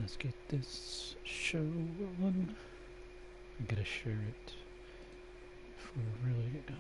let's get this show rolling. I'm gonna share it before we really get going.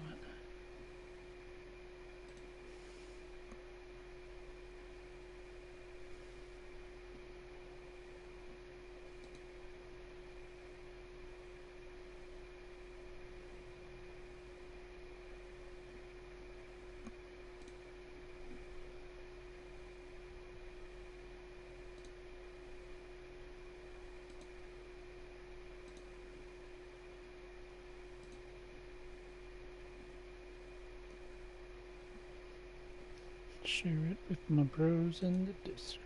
Share it with my bros in the Discord.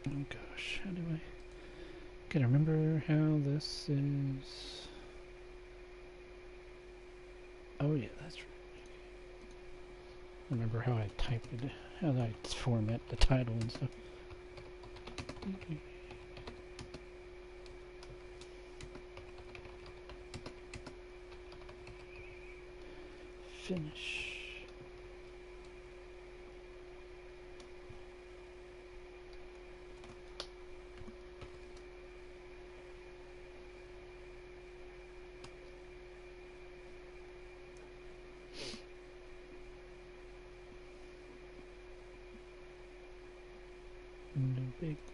Oh gosh, how do I... Can I remember how this is... Oh yeah, that's right. Remember how I typed it, how I format the title and stuff. Okay. Finish.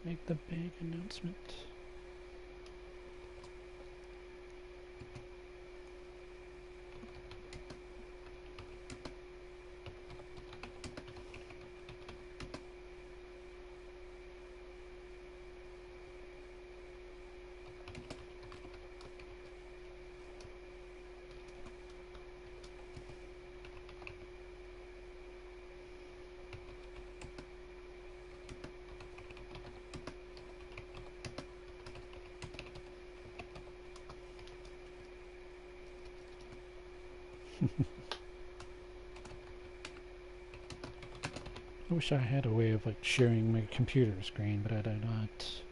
Make the big announcement. I wish I had a way of like sharing my computer screen, but I do not.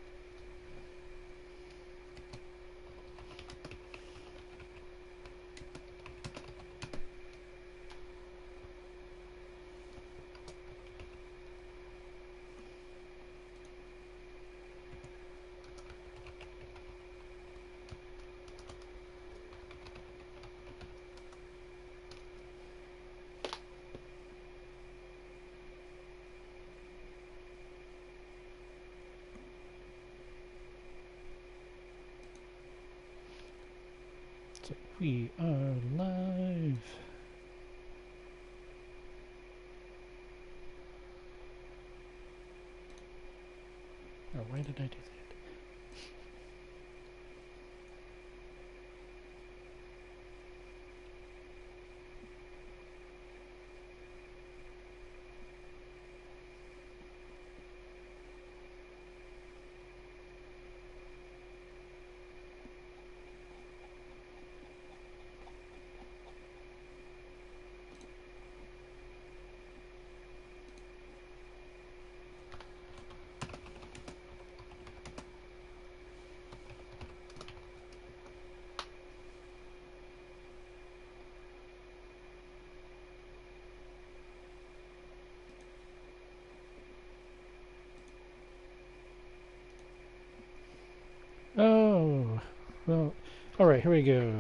We are live. Oh, why did I do that? Oh, well, alright, here we go.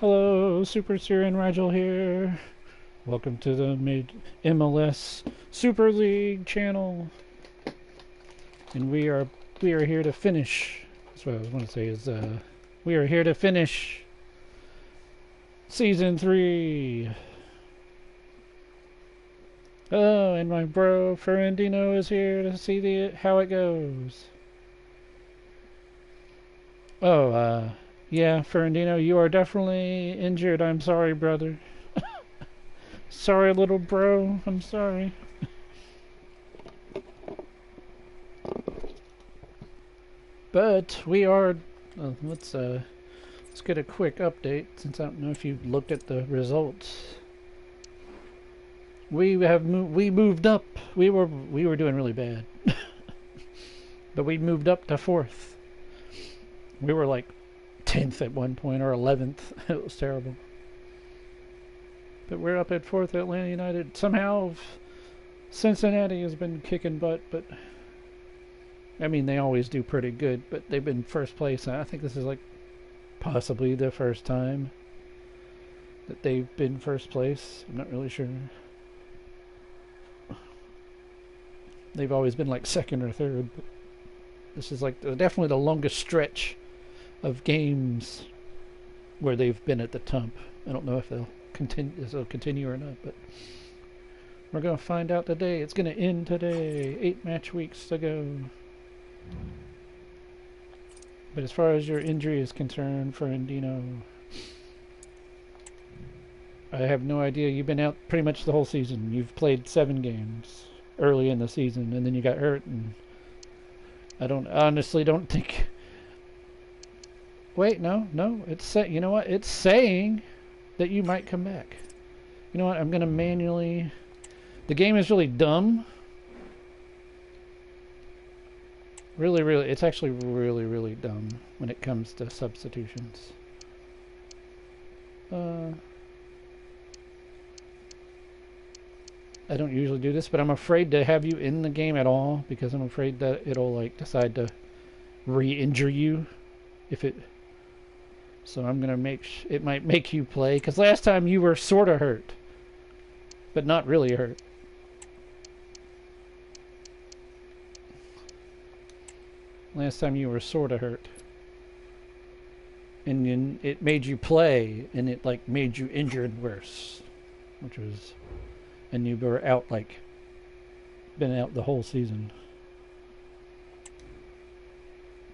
Hello, SuperSirianRigel here. Welcome to the MLS Super League channel. And we are here to finish. That's what I was going to say is we are here to finish Season 3. Oh, and my bro Ferrandino is here to see how it goes. Oh, yeah, Ferrandino, you are definitely injured. I'm sorry, brother. Sorry, little bro. I'm sorry. But we are... let's get a quick update, since I don't know if you looked at the results. We moved up. We were doing really bad. But we moved up to 4th. We were like 10th at one point, or 11th. It was terrible. But we're up at 4th, Atlanta United. Somehow Cincinnati has been kicking butt, but I mean they always do pretty good. But they've been first place, and I think this is like possibly the first time that they've been first place. I'm not really sure. They've always been like second or third, but this is like definitely the longest stretch of games where they've been at the top. I don't know if they'll continue or not, but we're going to find out today. It's going to end today. 8 match weeks to go. But as far as your injury is concerned, Ferrandino, I have no idea. You've been out pretty much the whole season. You've played 7 games early in the season, and then you got hurt, and I honestly don't think. Wait, no, it's you know what? It's saying that you might come back. You know what? I'm gonna manually. The game is really dumb. Really, it's actually really dumb when it comes to substitutions. I don't usually do this, but I'm afraid to have you in the game at all because I'm afraid that it'll like decide to re-injure you if it. So I'm gonna it might make you play because last time you were sort of hurt, but not really hurt. Last time you were sort of hurt, and then it made you play, and it like made you injured worse, which was, and you were out like, been out the whole season.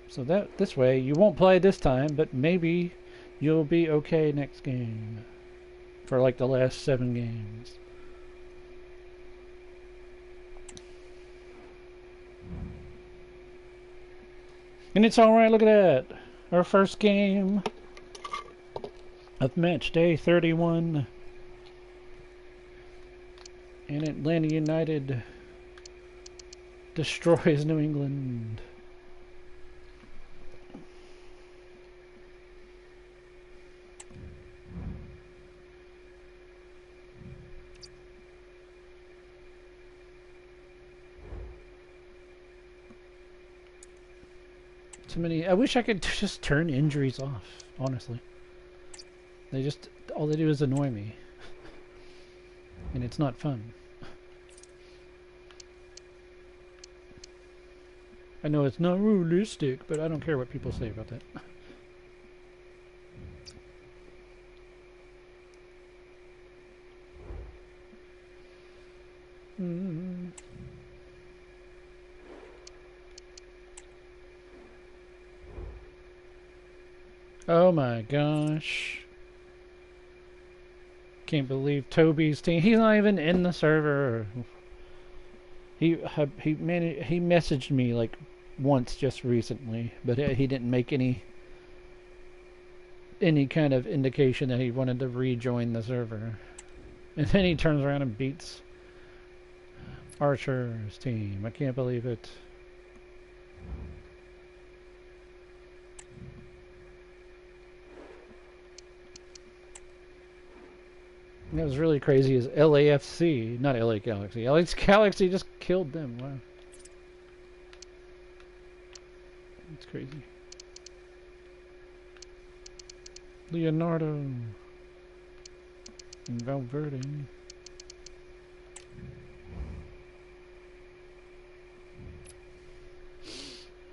So that this way you won't play this time, but maybe you'll be okay next game for like the last 7 games. And it's alright, look at that. Our first game of match day 31. And Atlanta United destroys New England. Too many. I wish I could just turn injuries off, honestly. All they do is annoy me. And it's not fun. I know it's not realistic, but I don't care what people say about that. Oh my gosh. Can't believe Toby's team. He's not even in the server. He messaged me like once just recently, but he didn't make any kind of indication that he wanted to rejoin the server. And then he turns around and beats Archer's team. I can't believe it. And what was really crazy is LAFC, not LA Galaxy. LA Galaxy just killed them. Wow. That's crazy. Leonardo and Valverde.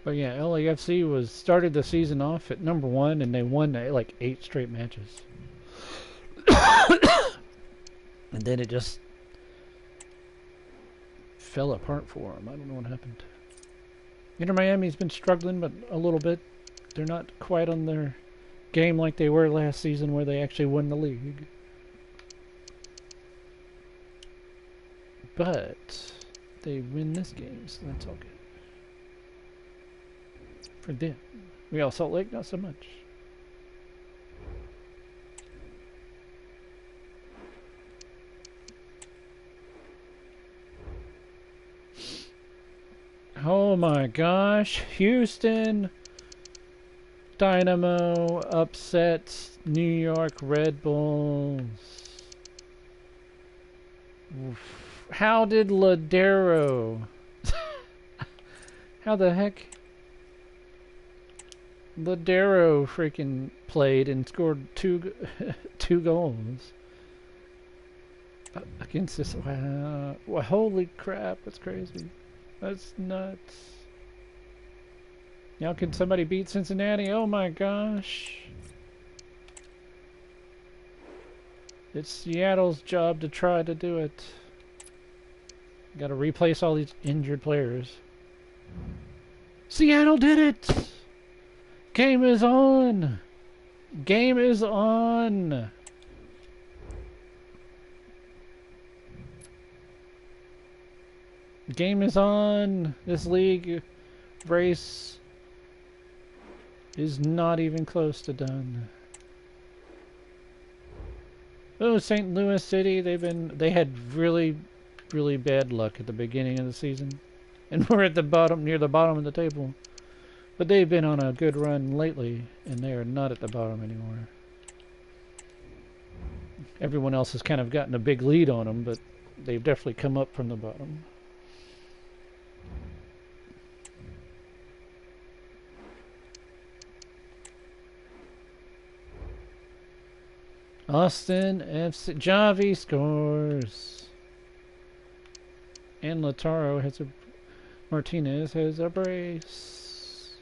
But yeah, LAFC started the season off at #1, and they won like 8 straight matches. And then it just fell apart for them. I don't know what happened. Inter Miami's been struggling, but a little bit. They're not quite on their game like they were last season, where they actually won the league. But they win this game, so that's all good. For them. Real Salt Lake, not so much. Oh my gosh. Houston Dynamo upsets New York Red Bulls. Oof. How did Ladero? How the heck? Ladero freaking played and scored two goals against this. Wow. Well, holy crap, that's crazy. That's nuts. Now can somebody beat Cincinnati? Oh my gosh. It's Seattle's job to try to do it. Got to replace all these injured players. Seattle did it! Game is on! Game is on! Game is on! This league race is not even close to done. Oh, St. Louis City, they had really bad luck at the beginning of the season. And we're at the bottom, near the bottom of the table. But they've been on a good run lately, and they are not at the bottom anymore. Everyone else has kind of gotten a big lead on them, but they've definitely come up from the bottom. Austin FC Javi scores. And Lautaro has a Martinez has a brace.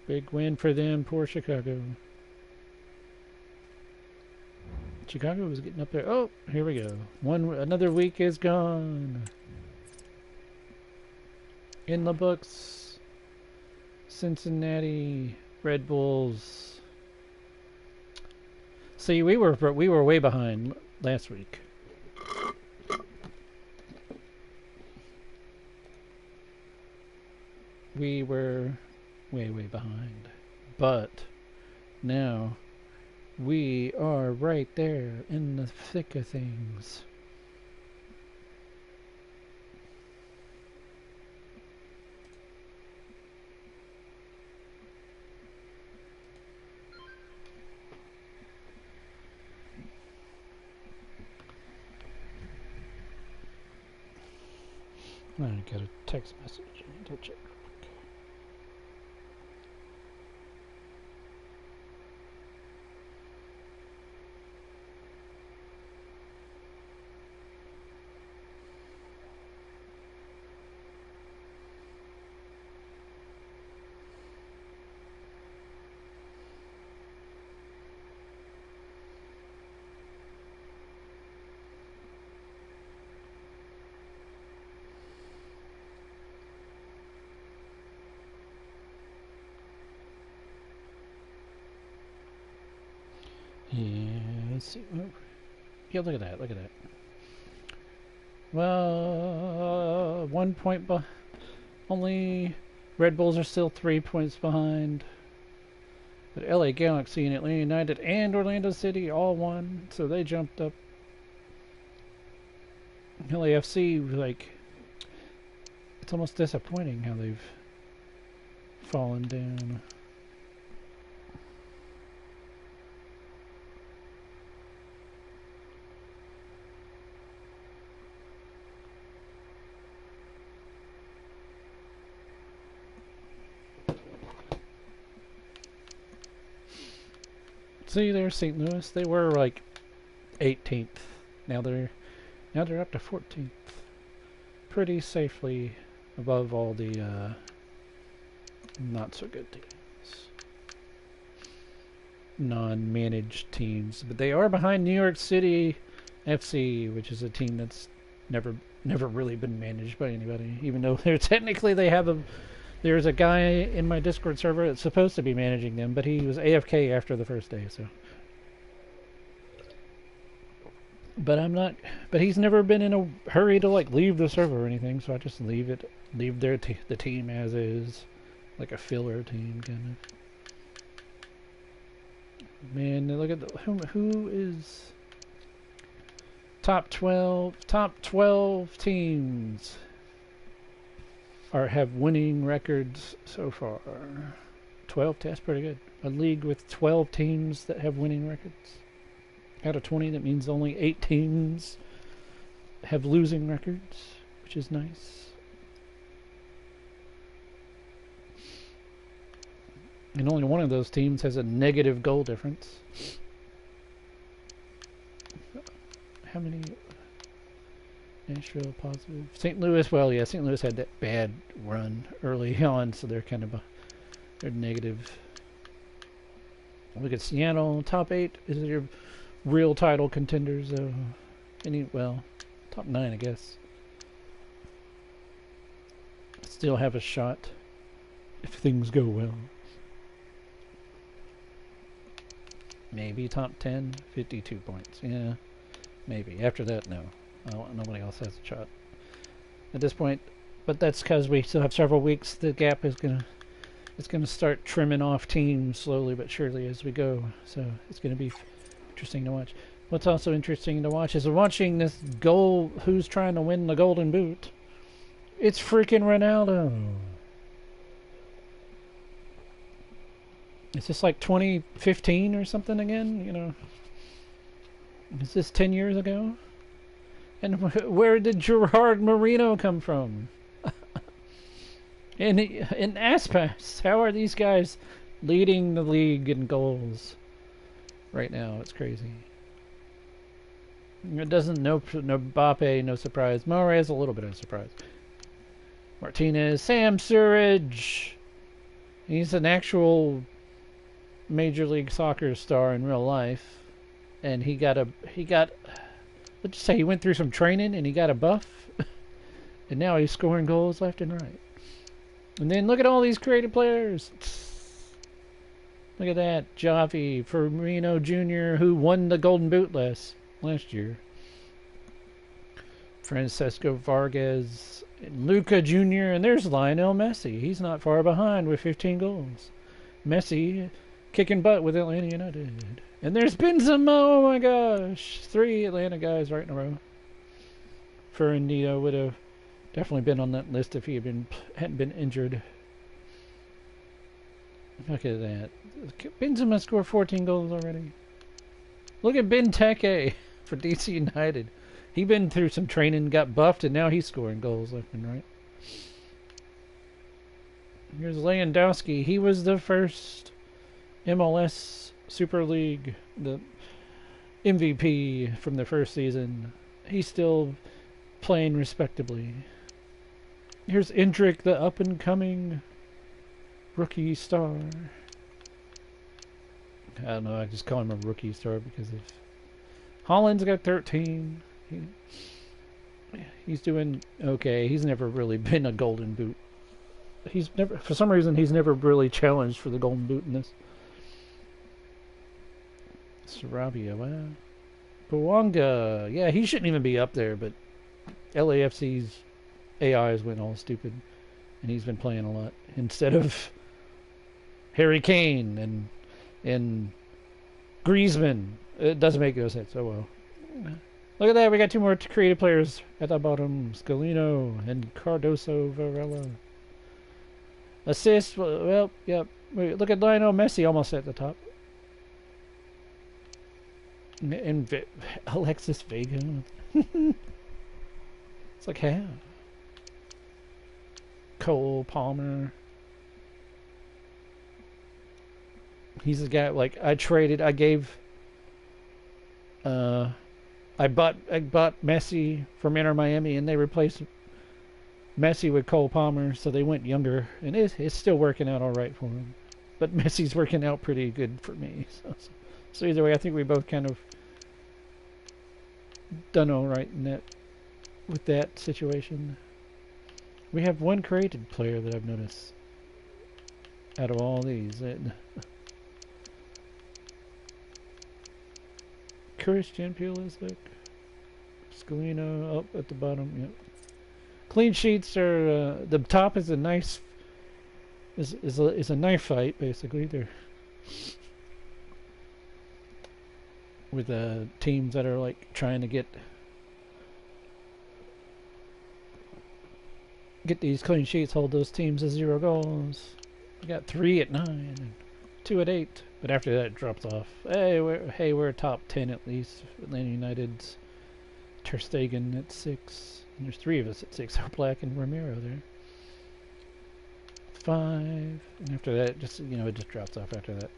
Big win for them, poor Chicago. Chicago was getting up there. Oh, here we go. Another week is gone. In the books. Cincinnati Red Bulls. See, we were way behind last week. We were way behind. But now we are right there in the thick of things. I got a text message. I need to check. Yeah, let's see. Yeah, look at that. Look at that. Well, 1 point only. Red Bulls are still 3 points behind. But LA Galaxy and Atlanta United and Orlando City all won, so they jumped up. LAFC, like, it's almost disappointing how they've fallen down. See, there's St. Louis. They were like 18th. Now they're up to 14th. Pretty safely above all the not so good teams. Non-managed teams. But they are behind New York City FC, which is a team that's never really been managed by anybody. Even though there's a guy in my Discord server that's supposed to be managing them, but he was AFK after the first day, so. But he's never been in a hurry to like leave the server or anything, so I just leave the team as is, like a filler team kind of. Man, look at who is top 12 teams have winning records so far. 12, that's pretty good. A league with 12 teams that have winning records. Out of 20, that means only 8 teams have losing records, which is nice. And only one of those teams has a negative goal difference. How many? Nashville positive. St. Louis, well, yeah, St. Louis had that bad run early on, so they're kind of they're negative. Look at Seattle, top 8 is your real title contenders. Well, top 9, I guess. Still have a shot if things go well. Maybe top 10, 52 points. Yeah, maybe. After that, no. Nobody else has a shot at this point, but that's because we still have several weeks. The gap is gonna start trimming off teams slowly but surely as we go. So it's gonna be interesting to watch. What's also interesting to watch is watching this goal. Who's trying to win the Golden Boot? It's freaking Ronaldo. Is this like 2015 or something again? You know, is this 10 years ago? And where did Gerard Marino come from? in Aspas, how are these guys leading the league in goals right now? It's crazy. It doesn't no Mbappe, no surprise. Mahrez, a little bit of a surprise. Martinez, Sam Surridge. He's an actual Major League Soccer star in real life, and he got let's just say he went through some training and he got a buff, and now he's scoring goals left and right. And then look at all these creative players. Look at that. Javi, Firmino Jr., who won the Golden Boot last year. Francesco Vargas, Luca Jr., and there's Lionel Messi. He's not far behind with 15 goals. Messi kicking butt with Atlanta United. And there's Benzema, oh my gosh. 3 Atlanta guys right in a row. Ferrandino would have definitely been on that list if he hadn't been injured. Look at that. Benzema scored 14 goals already. Look at Benteke for DC United. He been through some training, got buffed, and now he's scoring goals left and right. Here's Lewandowski. He was the first MLS Super League, the MVP from the first season. He's still playing respectably. Here's Endrick, the up-and-coming rookie star. I don't know, I just call him a rookie star because of... Holland's got 13. He's doing okay. He's never really been a Golden Boot. For some reason, he's never really challenged for the Golden Boot in this. Sarabia, wow. Puanga, yeah, he shouldn't even be up there, but LAFC's AIs went all stupid, and he's been playing a lot instead of Harry Kane and Griezmann. It doesn't make no sense. Oh well. Look at that. We got 2 more creative players at the bottom: Scalino and Cardoso Varela. Assist. Well, yep. Wait, look at Lionel Messi almost at the top. And Alexis Vega. It's like, how? Cole Palmer. He's the guy, like, I bought Messi from Inter Miami, and they replaced Messi with Cole Palmer, so they went younger, and it's still working out all right for him. But Messi's working out pretty good for me. So either way, I think we both kind of done all right with that situation. We have 1 created player that I've noticed out of all these. Christian Pulisic, Scalino up at the bottom. Yep. Clean sheets are the top is a nice is a knife fight basically. They're with teams that are like trying to get these clean sheets, hold those teams to 0 goals. We got 3 at 9 and 2 at 8. But after that, it dropped off. Hey, we're top 10 at least. Atlanta United's Ter Stegen at 6. And there's 3 of us at 6. Black and Romero there. 5. And after that, it just drops off after that.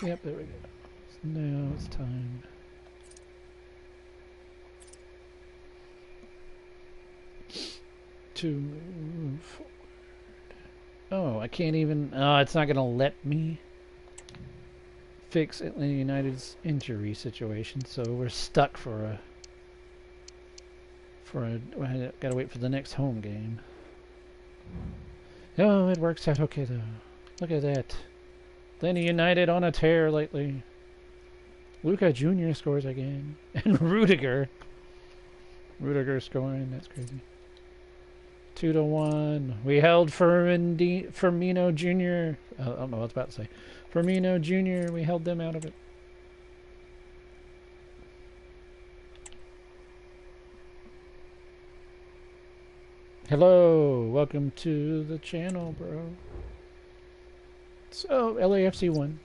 Yep, there we go. Now it's time. To move forward. Oh, I can't even. Oh, it's not going to let me fix Atlanta United's injury situation, so we're stuck for a. I gotta wait for the next home game. Oh, it works out okay though. Look at that. Atlanta United on a tear lately. Luka Jr. scores again. And Rudiger scoring. That's crazy. 2-1. We held Firmino Jr. I don't know what I was about to say. Firmino Jr. We held them out of it. Hello. Welcome to the channel, bro. So, LAFC won.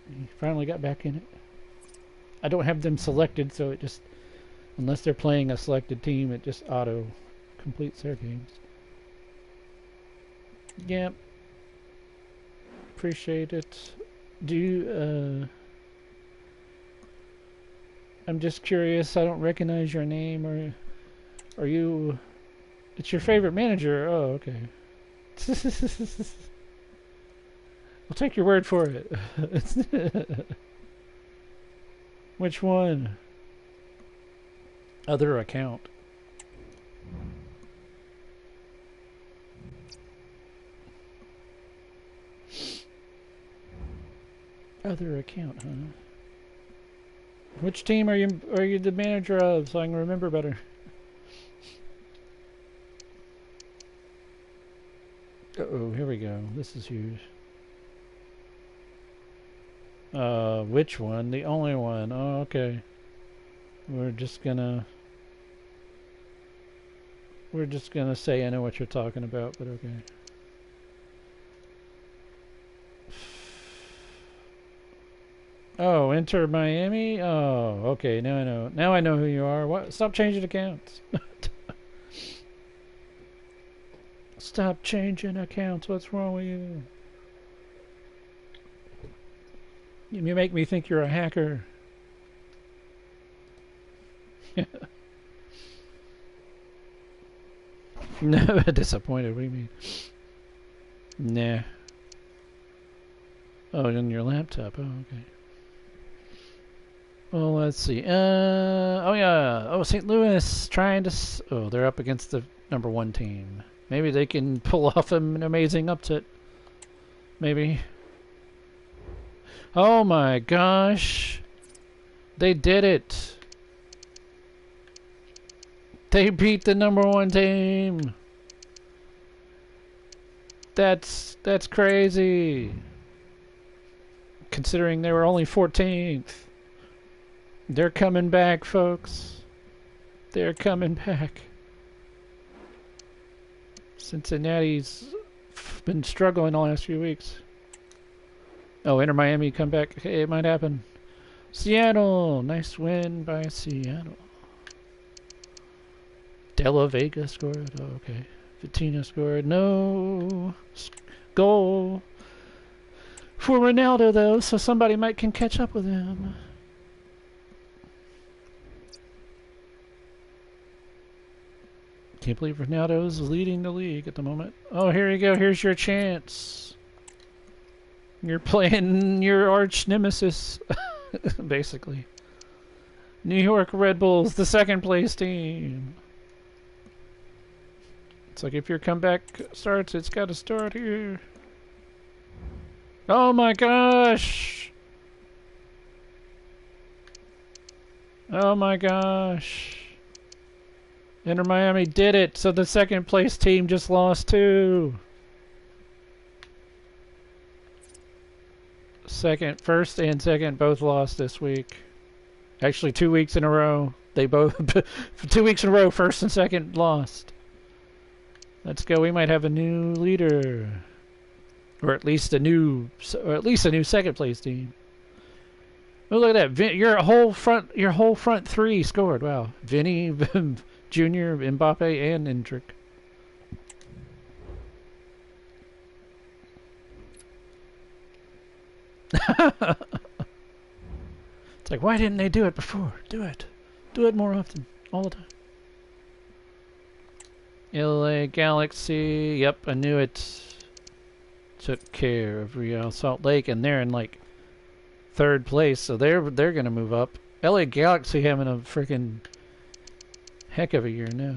We finally got back in it. I don't have them selected, so it just, unless they're playing a selected team, it just auto completes their games. Yep. Appreciate it. Do you, I'm just curious, I don't recognize your name, or are you, it's your favorite manager? Oh, okay. I'll take your word for it. Which one? Other account. Other account, huh? Which team are you the manager of, so I can remember better? Uh-oh, here we go. This is huge. Which one? The only one. Oh, okay. We're just gonna say I know what you're talking about, but okay. Oh, Inter Miami? Oh, okay, now I know. Now I know who you are. What? Stop changing accounts. Stop changing accounts. What's wrong with you? You make me think you're a hacker. No, disappointed. What do you mean? Nah. Oh, on your laptop. Oh, okay. Well, let's see. Oh yeah. Oh, St. Louis trying to. Oh, they're up against the #1 team. Maybe they can pull off an amazing upset. Maybe. Oh my gosh. They did it. They beat the #1 team. That's crazy. Considering they were only 14th. They're coming back, folks. They're coming back. Cincinnati's been struggling the last few weeks. Oh, Inter Miami come back. Hey, it might happen. Seattle. Nice win by Seattle. De La Vega scored. Oh, okay. Vitinha scored. No goal for Ronaldo, though, so somebody can catch up with him. Can't believe Ronaldo's leading the league at the moment. Oh, here you go. Here's your chance. You're playing your arch nemesis, basically. New York Red Bulls, the second place team. It's like if your comeback starts, it's got to start here. Oh my gosh! Oh my gosh! Inter Miami did it, so the second place team just lost too. First and second both lost this week. Actually, 2 weeks in a row. They both 2 weeks in a row, first and second lost. Let's go. We might have a new leader, or at least a new second place team. Oh, look at that! Your whole front three scored. Wow, Vinny, Junior, Mbappe, and Endrick. It's like, why didn't they do it before? Do it more often, all the time. LA Galaxy. Yep, I knew it. Took care of Real Salt Lake, and they're in like third place, so they're gonna move up. LA Galaxy having a freaking heck of a year now.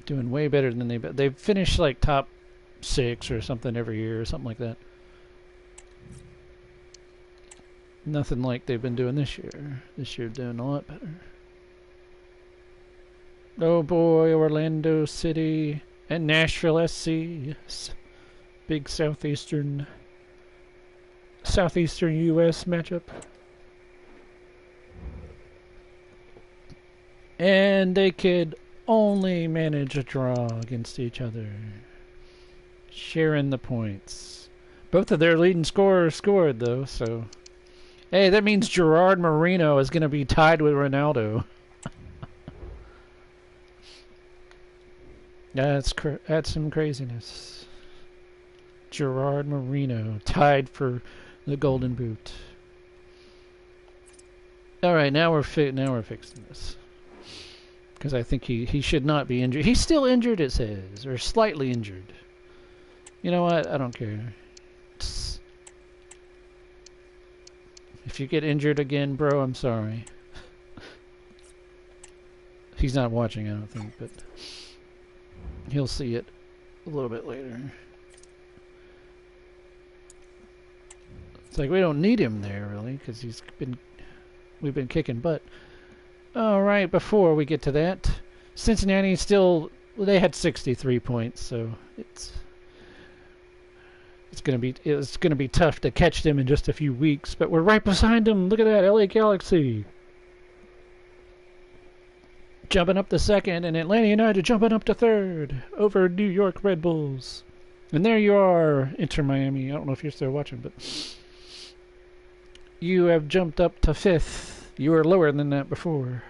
Doing way better than they've finished like top 6 or something every year or something like that. Nothing like they've been doing this year. This year doing a lot better. Oh boy, Orlando City and Nashville SC. Big southeastern U.S. matchup. And they could only manage a draw against each other. Sharing the points. Both of their leading scorers scored, though, so... Hey, that means Gerard Moreno is going to be tied with Ronaldo. That's some craziness. Gerard Moreno tied for the Golden Boot. All right, now we're fixing this. Because I think he should not be injured. He's still injured, it says, or slightly injured. You know what? I don't care. If you get injured again, bro, I'm sorry. He's not watching, I don't think, but he'll see it a little bit later. It's like we don't need him there, really, because we've been kicking butt. All right, before we get to that, Cincinnati they had 63 points, so it's gonna be tough to catch them in just a few weeks. But we're right behind them. Look at that, LA Galaxy jumping up to second, and Atlanta United jumping up to third over New York Red Bulls. And there you are, Inter Miami. I don't know if you're still watching, but you have jumped up to fifth. You were lower than that before.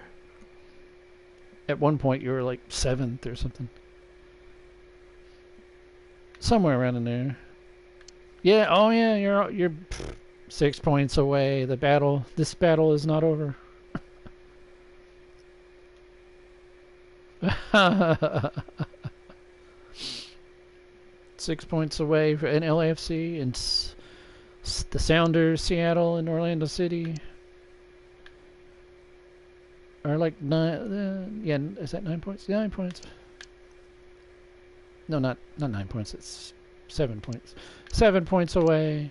At one point, you were like seventh or something. Somewhere around in there. Yeah, oh yeah, you're 6 points away. This battle is not over. 6 points away for LAFC and the Sounders, Seattle and Orlando City are like 9. Yeah, is that 9 points? 9 points. No, not 9 points. It's 7 points. 7 points away.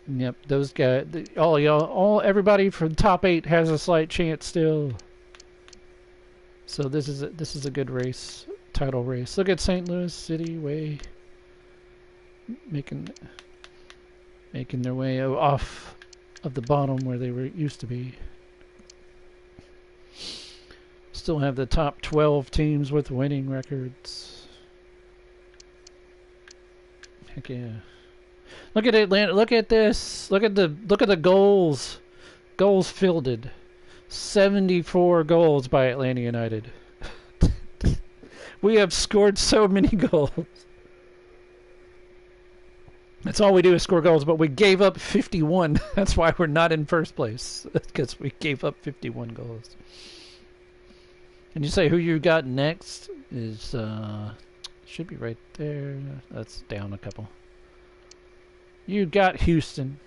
Yep, those guys. Everybody from top 8 has a slight chance still. So this is a good race, title race. Look at St. Louis City making their way off of the bottom where they used to be. Still have the top 12 teams with winning records. Heck yeah. Look at Atlanta. Look at this. Look at the goals. Goals fielded. 74 goals by Atlanta United. We have scored so many goals. That's all we do is score goals, but we gave up 51. That's why we're not in first place. Because we gave up 51 goals. And you say who you got next is should be right there. That's down a couple. You got Houston.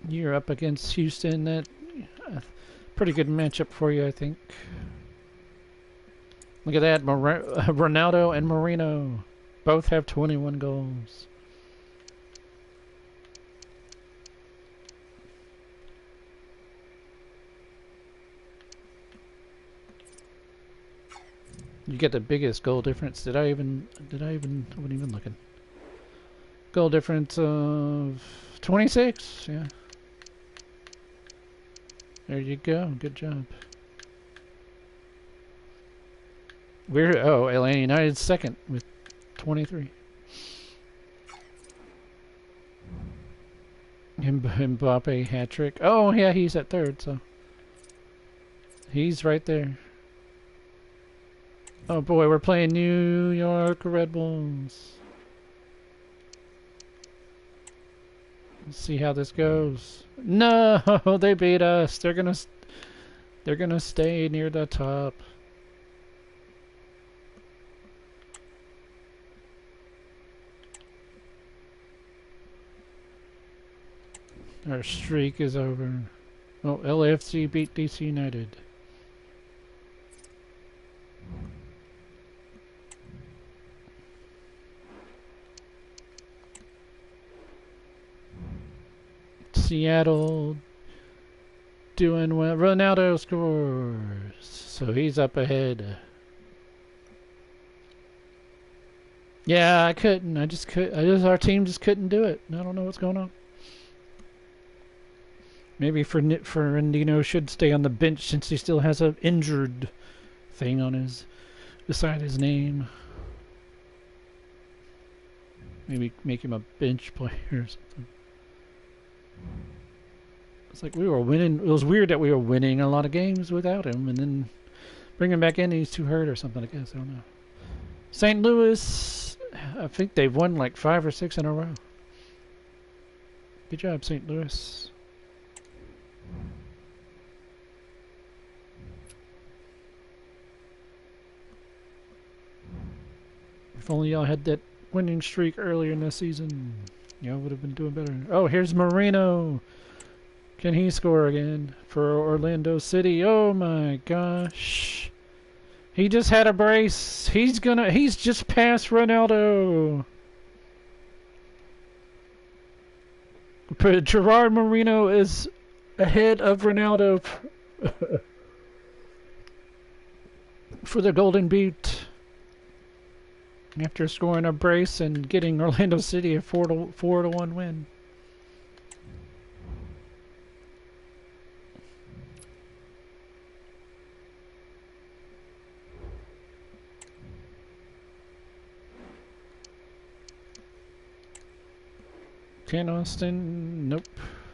You're up against Houston. That pretty good matchup for you, I think. Look at that, Ronaldo and Moreno both have 21 goals. You get the biggest goal difference. I wasn't even looking. Goal difference of 26. Yeah. There you go. Good job. We're Atlanta United second with 23. Mbappe hat trick. Oh yeah, he's at third, so he's right there. Oh boy, we're playing New York Red Bulls. Let's see how this goes. No, they beat us. They're gonna stay near the top. Our streak is over. Oh, LAFC beat DC United. Seattle doing well. Ronaldo scores, so he's up ahead. Yeah, I couldn't. Our team just couldn't do it. I don't know what's going on. Maybe Ferrandino should stay on the bench since he still has an injured thing on beside his name. Maybe make him a bench player or something. It's like we were winning. It was weird that we were winning a lot of games without him, and then bring him back in and he's too hurt or something, I guess. I don't know. St. Louis, I think they've won like 5 or 6 in a row. Good job, St. Louis. If only y'all had that winning streak earlier in the season, y'all would have been doing better. Oh, here's Marino. Can he score again for Orlando City? Oh my gosh. He just had a brace. He's just past Ronaldo. But Gerard Marino is ahead of Ronaldo for the Golden Boot after scoring a brace and getting Orlando City a 4-1 win. Can Austin? Nope.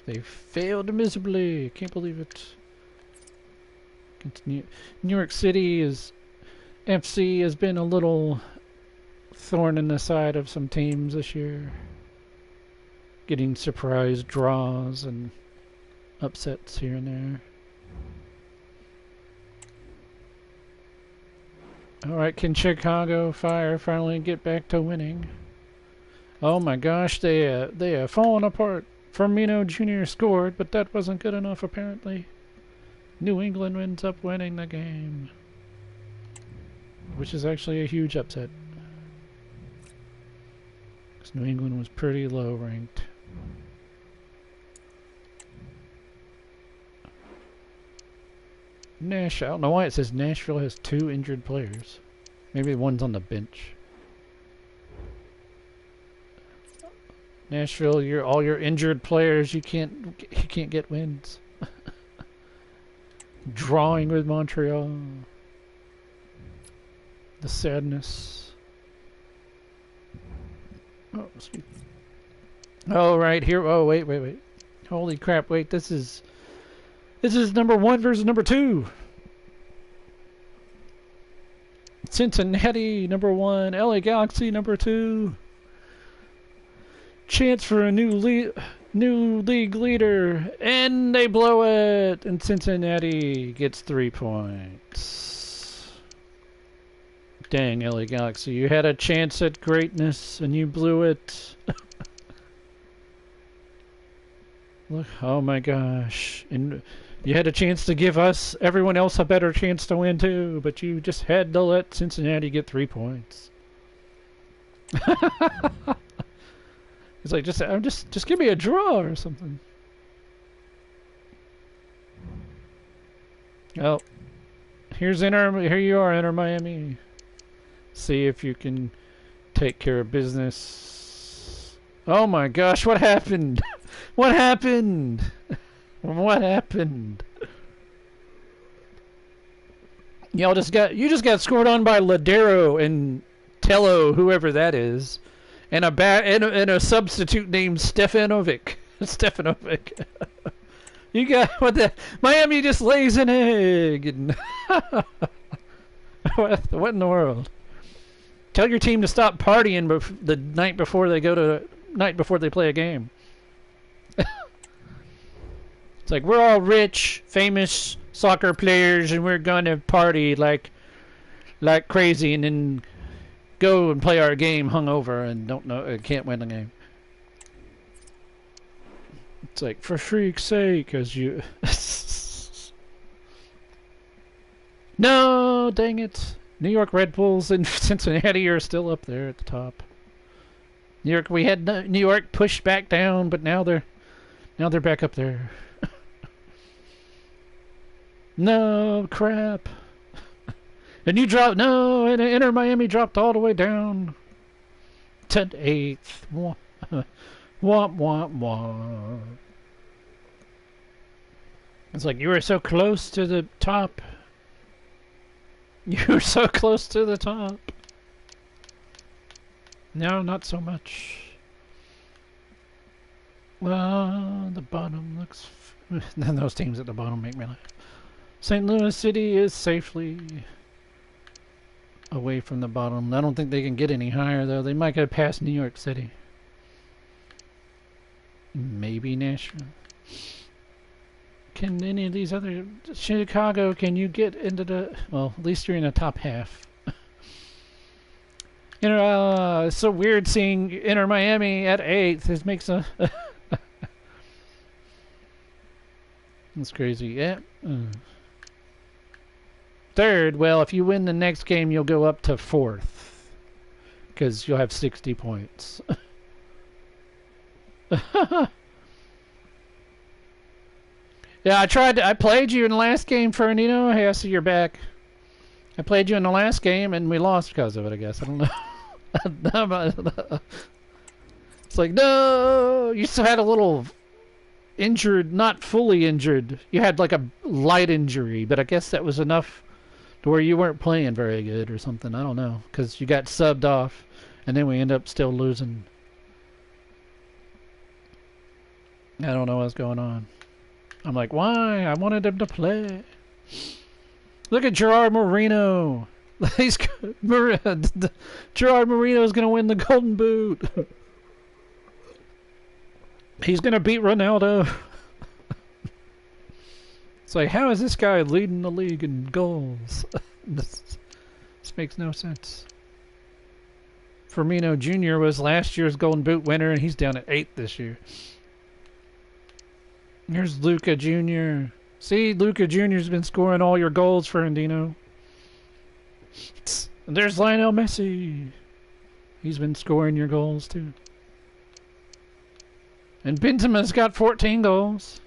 They failed miserably. Can't believe it. Continue. New York City FC has been a little thorn in the side of some teams this year. Getting surprise draws and upsets here and there. Alright, can Chicago Fire finally get back to winning? Oh my gosh, they have fallen apart. Firmino Jr. scored, but that wasn't good enough apparently. New England ends up winning the game, which is actually a huge upset. Because New England was pretty low ranked. I don't know why it says Nashville has 2 injured players. Maybe one's on the bench. Nashville, all your injured players, you can't get wins. Drawing with Montreal. The sadness. Oh, excuse me. Oh, right here. Oh, wait. Holy crap! Wait, this is number 1 versus number 2. Cincinnati number 1, LA Galaxy number 2. Chance for a new league leader, and they blow it, and Cincinnati gets 3 points. Dang, LA Galaxy, you had a chance at greatness and you blew it. Look, oh my gosh, and you had a chance to give everyone else a better chance to win too, but you just had to let Cincinnati get 3 points. It's like just give me a draw or something. Oh, here you are, Inter Miami. See if you can take care of business. Oh my gosh, what happened? What happened? What happened? You just got scored on by Ladero and Tello, whoever that is, and a substitute named Stefanovic. Stefanovic. You got what the Miami just lays an egg. And what in the world? Tell your team to stop partying the night before they play a game. It's like we're all rich, famous soccer players, and we're gonna party like crazy, and then go and play our game hungover and can't win the game. It's like, for freak's sake, as you. No, dang it! New York Red Bulls and Cincinnati are still up there at the top. We had New York pushed back down, but now they're back up there. No, crap. And you dropped, no, and Inter Miami dropped all the way down to 8th. Womp, womp, womp. It's like, you were so close to the top. You were so close to the top. No, not so much. Well, the bottom looks... Then those teams at the bottom make me laugh. St. Louis City is safely away from the bottom. I don't think they can get any higher, though. They might get past New York City. Maybe Nashville. Can any of these other... Chicago, can you get into the... Well, at least you're in the top half. You know, it's so weird seeing Inter Miami at 8th. It makes a... That's crazy. Yeah. 3rd, well, if you win the next game, you'll go up to 4th. Because you'll have 60 points. Yeah, I played you in the last game, Fernandino. Hey, I see you're back. I played you in the last game, and we lost because of it, I guess. I don't know. It's like, no! You still had a little injured, not fully injured. You had like a light injury, but I guess that was enough to where you weren't playing very good or something. I don't know, because you got subbed off, and then we end up still losing. I don't know what's going on. I'm like, why? I wanted him to play. Look at Gerard Moreno. Gerard Moreno is going to win the Golden Boot. He's going to beat Ronaldo. It's like, how is this guy leading the league in goals? This makes no sense. Firmino Jr. was last year's Golden Boot winner, and he's down at 8th this year. Here's Luca Jr. See, Luca Jr.'s been scoring all your goals for Andino. And there's Lionel Messi. He's been scoring your goals, too. And Benzema's got 14 goals.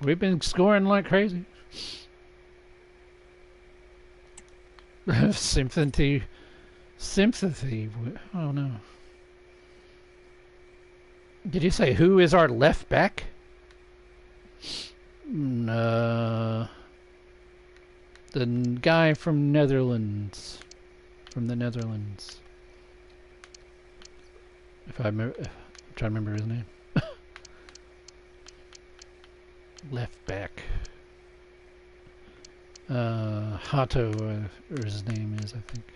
We've been scoring like crazy. Sympathy. Oh, no. Did you say who is our left back? The guy from Netherlands. From the Netherlands. If I'm trying to remember his name. Left back. Hato, or his name is, I think.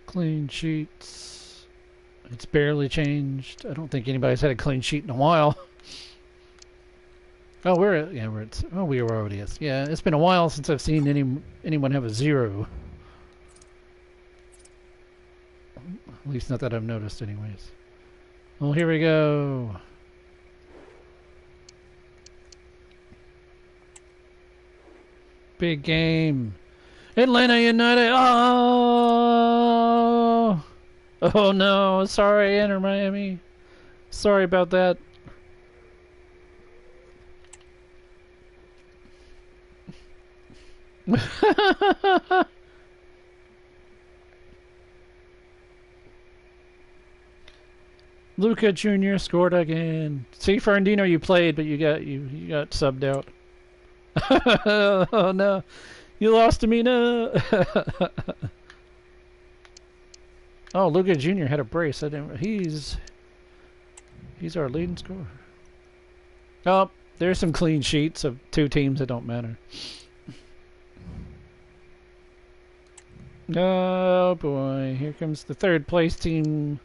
Clean sheets. It's barely changed. I don't think anybody's had a clean sheet in a while. Oh, we were already at. Yeah, it's been a while since I've seen anyone have a 0. At least not that I've noticed, anyways. Well, here we go. Big game. Atlanta United. Oh! Oh no, sorry, Inter Miami. Sorry about that. Luca Jr. scored again. See, Fernandino, you played, but you got subbed out. Oh no, you lost to me, no. Oh, Luca Jr. had a brace. I didn't. He's our leading scorer. Oh, there's some clean sheets of two teams that don't matter. Oh boy, here comes the third place team.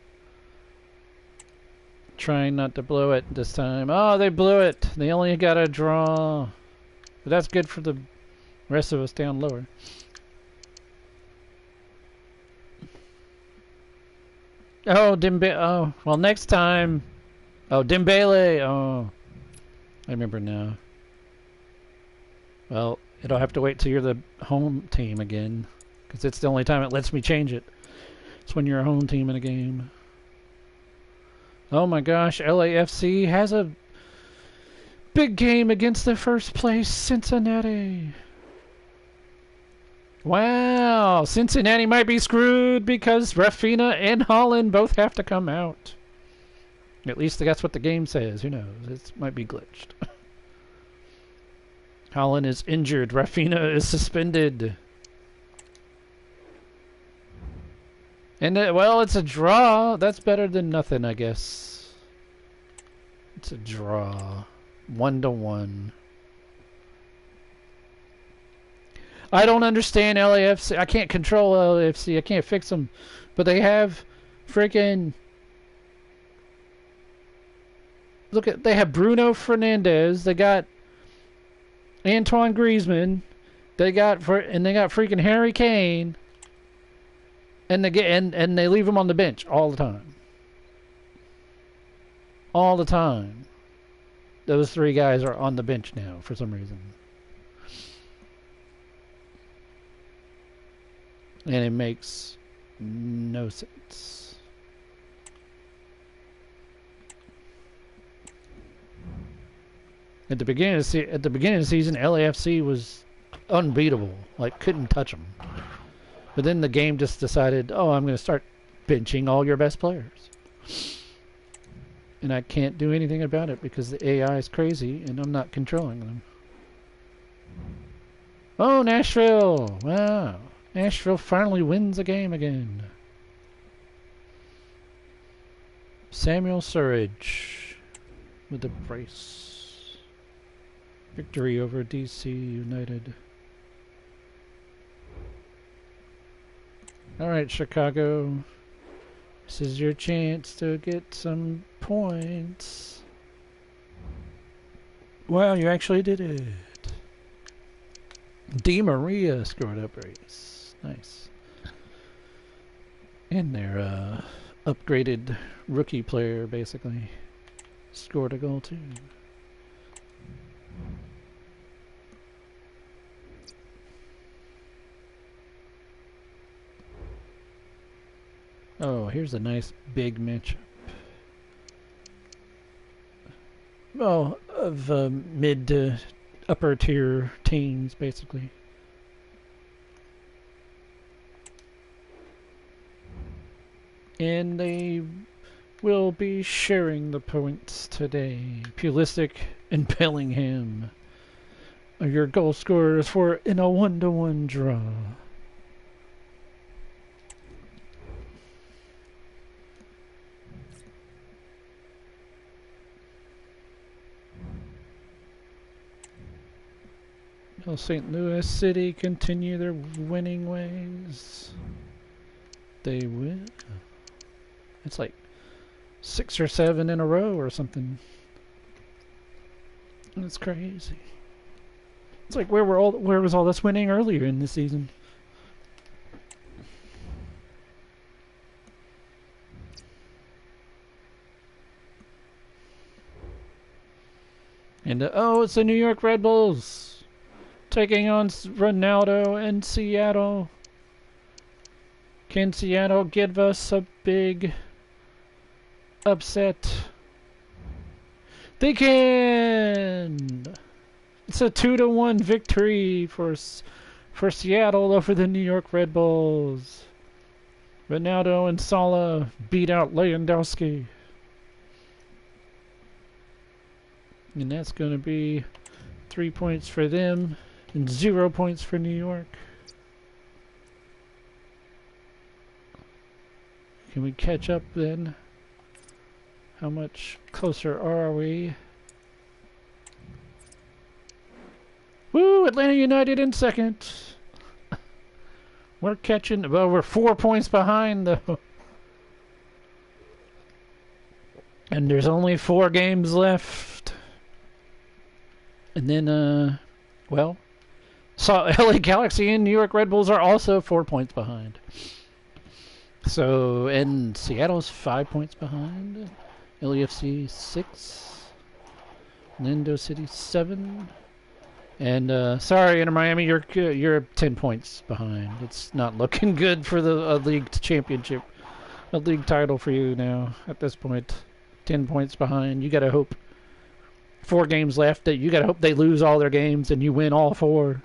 Trying not to blow it this time. Oh, they blew it. They only got a draw. But that's good for the rest of us down lower. Oh, Dembele. Oh, well, next time. Oh, Dembele. Oh, I remember now. Well, it'll have to wait till you're the home team again, because it's the only time it lets me change it. It's when you're a home team in a game. Oh my gosh, LAFC has a big game against the first place Cincinnati. Wow, Cincinnati might be screwed because Rafinha and Holland both have to come out. At least that's what the game says. Who knows? It might be glitched. Holland is injured. Rafinha is suspended. And well, it's a draw. That's better than nothing, I guess. It's a draw. 1-1. I don't understand LAFC. I can't control LAFC. I can't fix them. But they have freaking... Look at... They have Bruno Fernandes. They got Antoine Griezmann. They got freaking Harry Kane. And they leave him on the bench all the time. All the time. Those three guys are on the bench now for some reason. And it makes no sense. At the beginning of the season, LAFC was unbeatable. Like, couldn't touch them. But then the game just decided, oh, I'm going to start benching all your best players. And I can't do anything about it because the AI is crazy and I'm not controlling them. Oh, Nashville! Wow. Nashville finally wins a game again. Samuel Surridge with the brace. Victory over DC United. Alright, Chicago. This is your chance to get some points. Wow, you actually did it. Di Maria scored a brace. Nice. And their upgraded rookie player, basically, scored a goal too. Oh, here's a nice big matchup. Well, of mid to upper tier teams, basically. And they will be sharing the points today. Pulisic and Bellingham are your goal scorers in a 1-1 draw. Will St. Louis City continue their winning ways? They will. It's like 6 or 7 in a row or something. That's crazy. It's like where was all this winning earlier in the season? And oh, it's the New York Red Bulls taking on Ronaldo in Seattle. Can Seattle give us a big upset? They can! It's a 2-1 victory for Seattle over the New York Red Bulls. Ronaldo and Salah beat out Lewandowski. And that's going to be 3 points for them and 0 points for New York. Can we catch up then? How much closer are we? Woo! Atlanta United in second. We're catching. Well, we're 4 points behind though. And there's only 4 games left. And then, well, so LA Galaxy and New York Red Bulls are also 4 points behind. So, and Seattle's 5 points behind. LAFC 6. Orlando City 7. And sorry, Inter Miami, you're 10 points behind. It's not looking good for the league championship, a league title for you now at this point. 10 points behind. You gotta hope. 4 games left. That you gotta hope they lose all their games and you win all 4,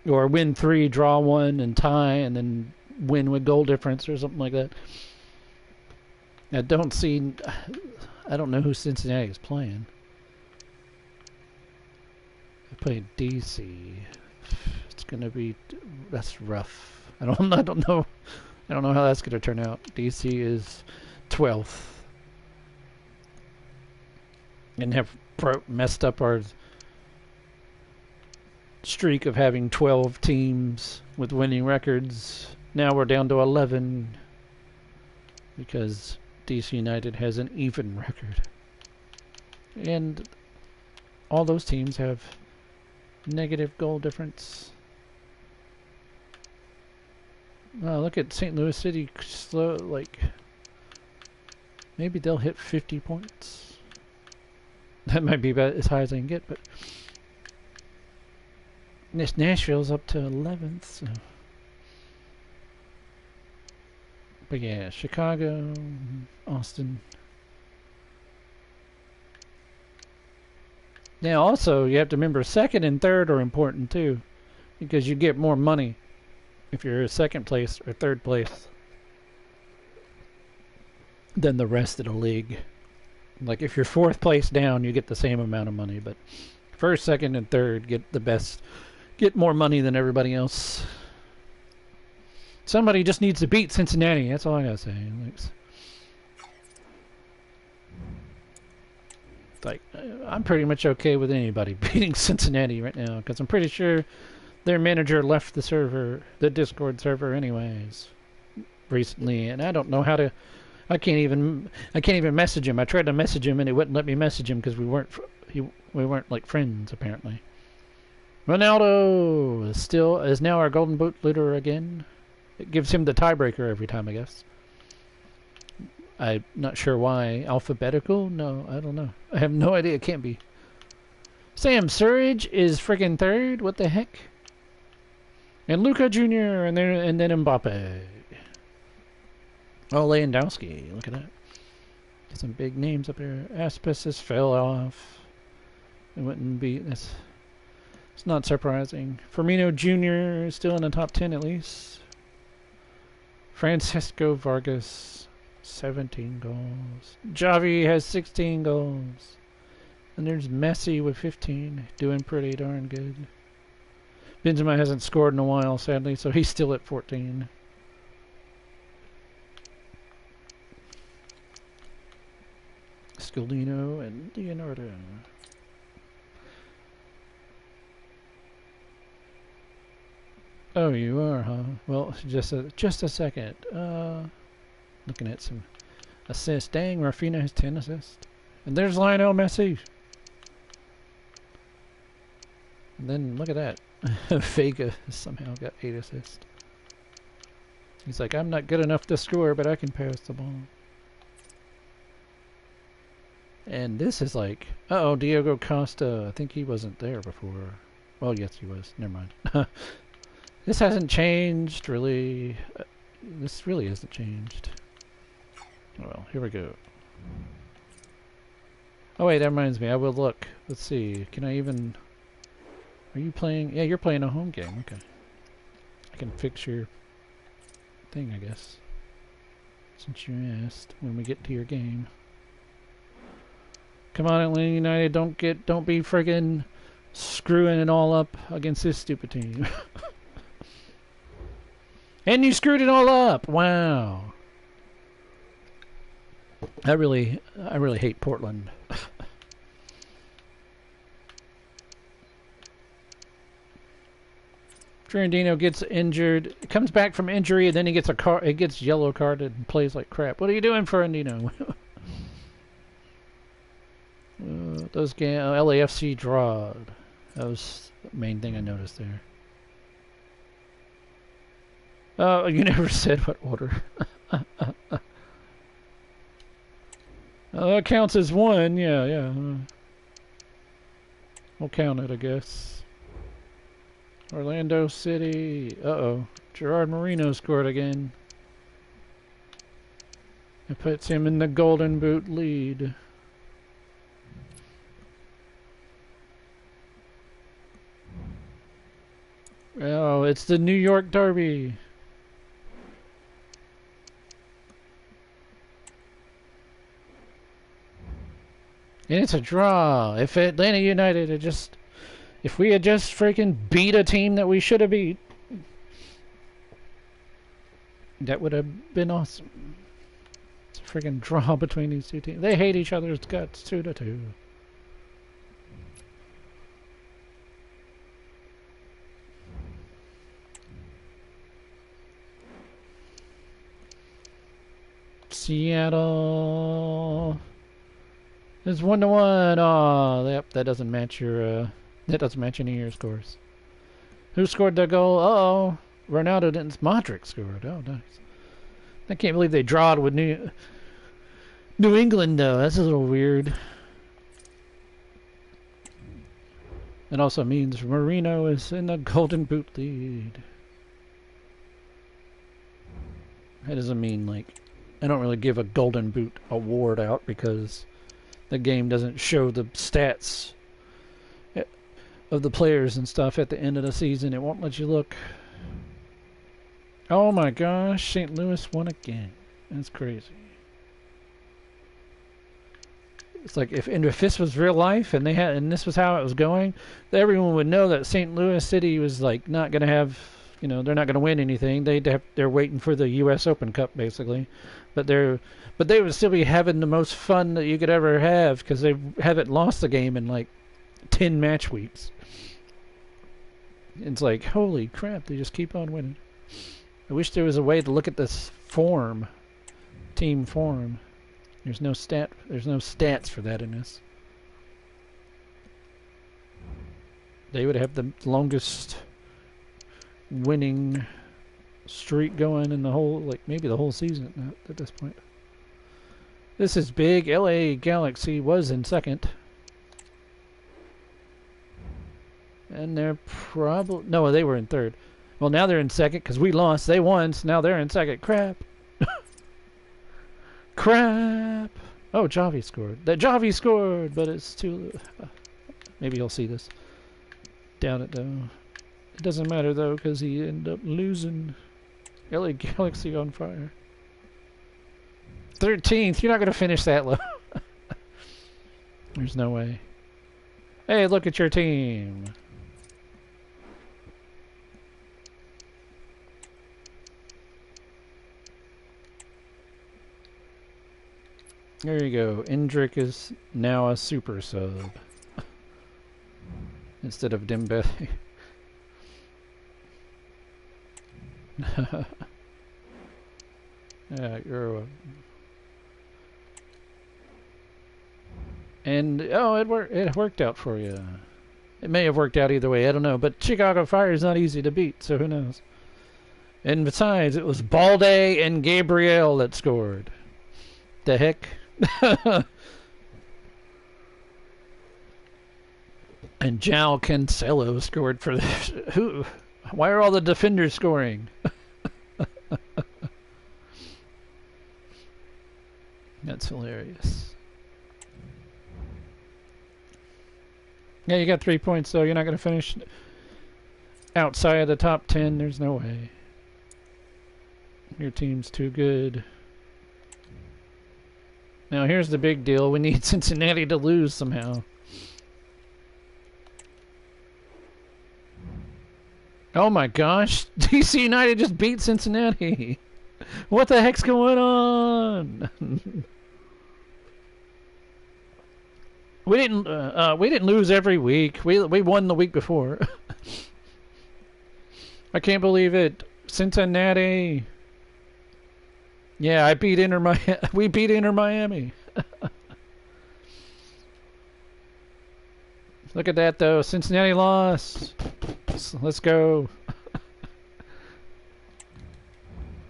or win 3, draw 1, and tie, and then win with goal difference or something like that. I don't know who Cincinnati is playing. They played DC. It's gonna be. That's rough. I don't know. I don't know how that's gonna turn out. DC is 12th, and have messed up our streak of having 12 teams with winning records. Now we're down to 11 because DC United has an even record, and all those teams have negative goal difference. Oh, look at St. Louis City. Slow, like maybe they'll hit 50 points. That might be about as high as I can get, but this Nashville's up to 11th. So. But yeah, Chicago, Austin. Now also, you have to remember 2nd and 3rd are important too, because you get more money if you're 2nd place or 3rd place than the rest of the league. Like if you're 4th place down, you get the same amount of money, but 1st, 2nd, and 3rd get more money than everybody else. Somebody just needs to beat Cincinnati. That's all I gotta say. Like, I'm pretty much okay with anybody beating Cincinnati right now, because I'm pretty sure their manager left the server, the Discord server, anyways, recently, and I don't know how to. I can't even message him. I tried to message him, and it wouldn't let me message him because we weren't like friends apparently. Ronaldo is now our Golden Boot leader again. It gives him the tiebreaker every time, I guess. I'm not sure why. Alphabetical? No, I don't know. I have no idea. It can't be. Sam Surridge is friggin' 3rd. What the heck? And Luka Jr. and then Mbappe. Oh, Lewandowski. Look at that. Get some big names up there. Aspas fell off. It wouldn't be. It's not surprising. Firmino Jr. is still in the top 10 at least. Francisco Vargas, 17 goals. Javi has 16 goals. And there's Messi with 15, doing pretty darn good. Benzema hasn't scored in a while, sadly, so he's still at 14. Scalino and Leonardo. Oh, you are, huh? Well, just a second. Looking at some assists. Dang, Rafinha has 10 assists. And there's Lionel Messi. And then look at that. Vega somehow got 8 assists. He's like, I'm not good enough to score, but I can pass the ball. And this is like, uh-oh, Diego Costa. I think he wasn't there before. Well, yes, he was. Never mind. This hasn't changed, really. This really hasn't changed. Well, here we go. Oh, wait, that reminds me. I will look. Let's see. Can I even... Are you playing? Yeah, you're playing a home game. Okay. I can fix your thing, I guess. Since you asked when we get to your game. Come on, Atlanta United, don't be friggin' screwing it all up against this stupid team. And you screwed it all up. Wow. I really hate Portland. Ferrandino gets injured, comes back from injury, and then he gets yellow carded and plays like crap. What are you doing, Ferrandino? Those LAFC drawed. That was the main thing I noticed there. Oh, you never said what order. That counts as one. Yeah. We'll count it, I guess. Orlando City. Uh-oh. Gerard Moreno scored again. It puts him in the Golden Boot lead. Oh, it's the New York Derby. And it's a draw. If Atlanta United had just... If we had just freaking beat a team that we should have beat, that would have been awesome. It's a freaking draw between these two teams. They hate each other's guts, 2-2. Seattle. It's 1-1. Oh, yep, that doesn't match your. That doesn't match any of your scores. Who scored the goal? Uh-oh. Ronaldo didn't. Modric scored. Oh, nice. I can't believe they drawed with New England, though. That's a little weird. It also means Marino is in the Golden Boot lead. That doesn't mean, like... I don't really give a Golden Boot award out because the game doesn't show the stats of the players and stuff at the end of the season. It won't let you look. Oh my gosh, St. Louis won again. That's crazy. It's like if this was real life and this was how it was going, everyone would know that St. Louis City was like not going to have, they're not going to win anything. They're waiting for the U.S. Open Cup basically, but they would still be having the most fun that you could ever have because they haven't lost the game in like 10 match weeks. It's like, holy crap, they just keep on winning. I wish there was a way to look at this team form. There's no stats for that in this. They would have the longest winning streak going in the whole, like maybe the whole season at this point. This is big. LA Galaxy was in second. And they're probably... No, they were in third. Well, now they're in second because we lost. They won, so now they're in second. Crap. Crap. Oh, Javi scored. That Javi scored, but it's too... maybe you'll see this. Down it, though. It doesn't matter, though, because he ended up losing. LA Galaxy on fire. 13th. You're not going to finish that low. There's no way. Hey, look at your team. There you go. Endrick is now a super sub. Instead of Dembele. Yeah, you're and oh, it worked out for you. It may have worked out either way, I don't know, but Chicago Fire is not easy to beat, so who knows. And besides, it was Balde and Gabriel that scored. The heck? And João Cancelo scored for this. Who? Why are all the defenders scoring? That's hilarious. Yeah, you got 3 points, though. You're not going to finish outside of the top 10. There's no way. Your team's too good. Now here's the big deal. We need Cincinnati to lose somehow. Oh my gosh. DC United just beat Cincinnati. What the heck's going on? We didn't lose every week. We won the week before. I can't believe it. Cincinnati. Yeah, I beat Inter Miami. We beat Inter Miami. Look at that though. Cincinnati lost. Let's go.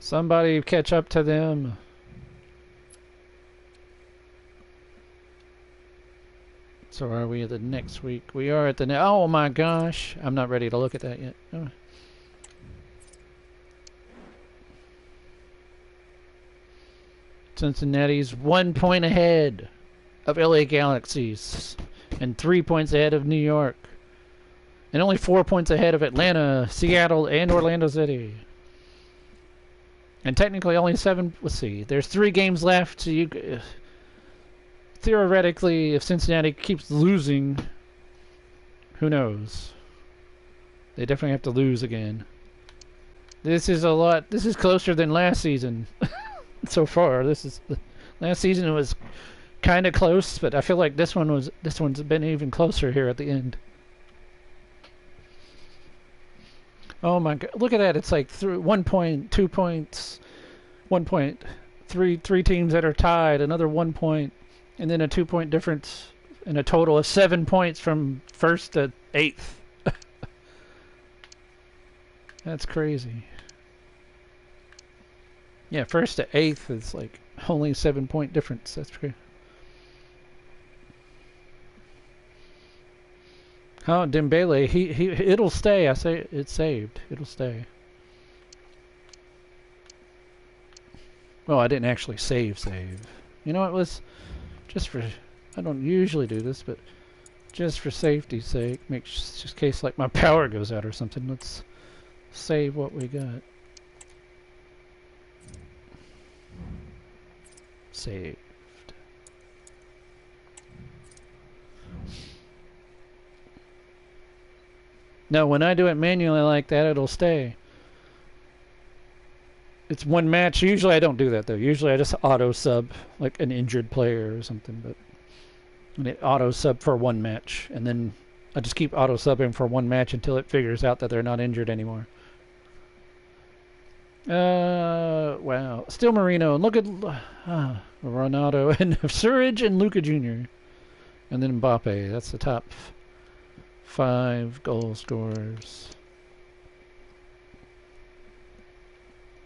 Somebody catch up to them. So are we at the next week? We are at the oh my gosh. I'm not ready to look at that yet. Oh. Cincinnati's 1 point ahead of LA Galaxies and 3 points ahead of New York. And only 4 points ahead of Atlanta, Seattle, and Orlando City. And technically only 7. Let's see. There's 3 games left. So you theoretically, if Cincinnati keeps losing, who knows? They definitely have to lose again. This is a lot. This is closer than last season. So far, last season it was kind of close, but I feel like this one's been even closer here at the end. Oh my god, look at that. It's like 1 point, 2 points, 1 point, three teams that are tied, another 1 point, and then a 2 point difference, and a total of 7 points from 1st to 8th. That's crazy. Yeah, 1st to 8th is like only 7 point difference. That's crazy. Oh, Dembele, it'll stay. I say it's saved. It'll stay. Well, I didn't actually save. You know, it was just for. I don't usually do this, but just for safety's sake, just in case like my power goes out or something. Let's save what we got. Saved. No, when I do it manually like that, it'll stay. It's one match. Usually I don't do that, though. Usually I just auto-sub, like an injured player or something. But it auto-sub for one match. And then I just keep auto-subbing for one match until it figures out that they're not injured anymore. Wow. Still Marino. And look at Ronaldo and Surridge and Luka Jr. And then Mbappe. That's the top 5 goal scorers.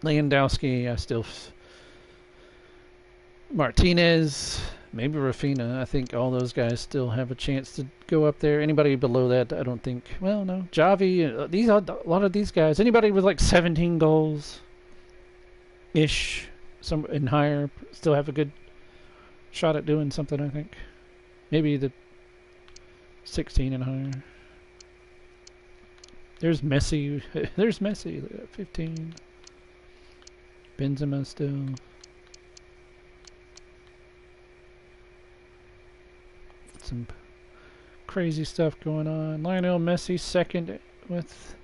Lewandowski, I still... Martinez, maybe Rafinha. I think all those guys still have a chance to go up there. Anybody below that, I don't think... Well, no. Javi, a lot of these guys. Anybody with like 17 goals-ish, some and higher, still have a good shot at doing something, I think. Maybe the 16 and higher. There's Messi. There's Messi. 15. Benzema still. Some crazy stuff going on. Lionel Messi second with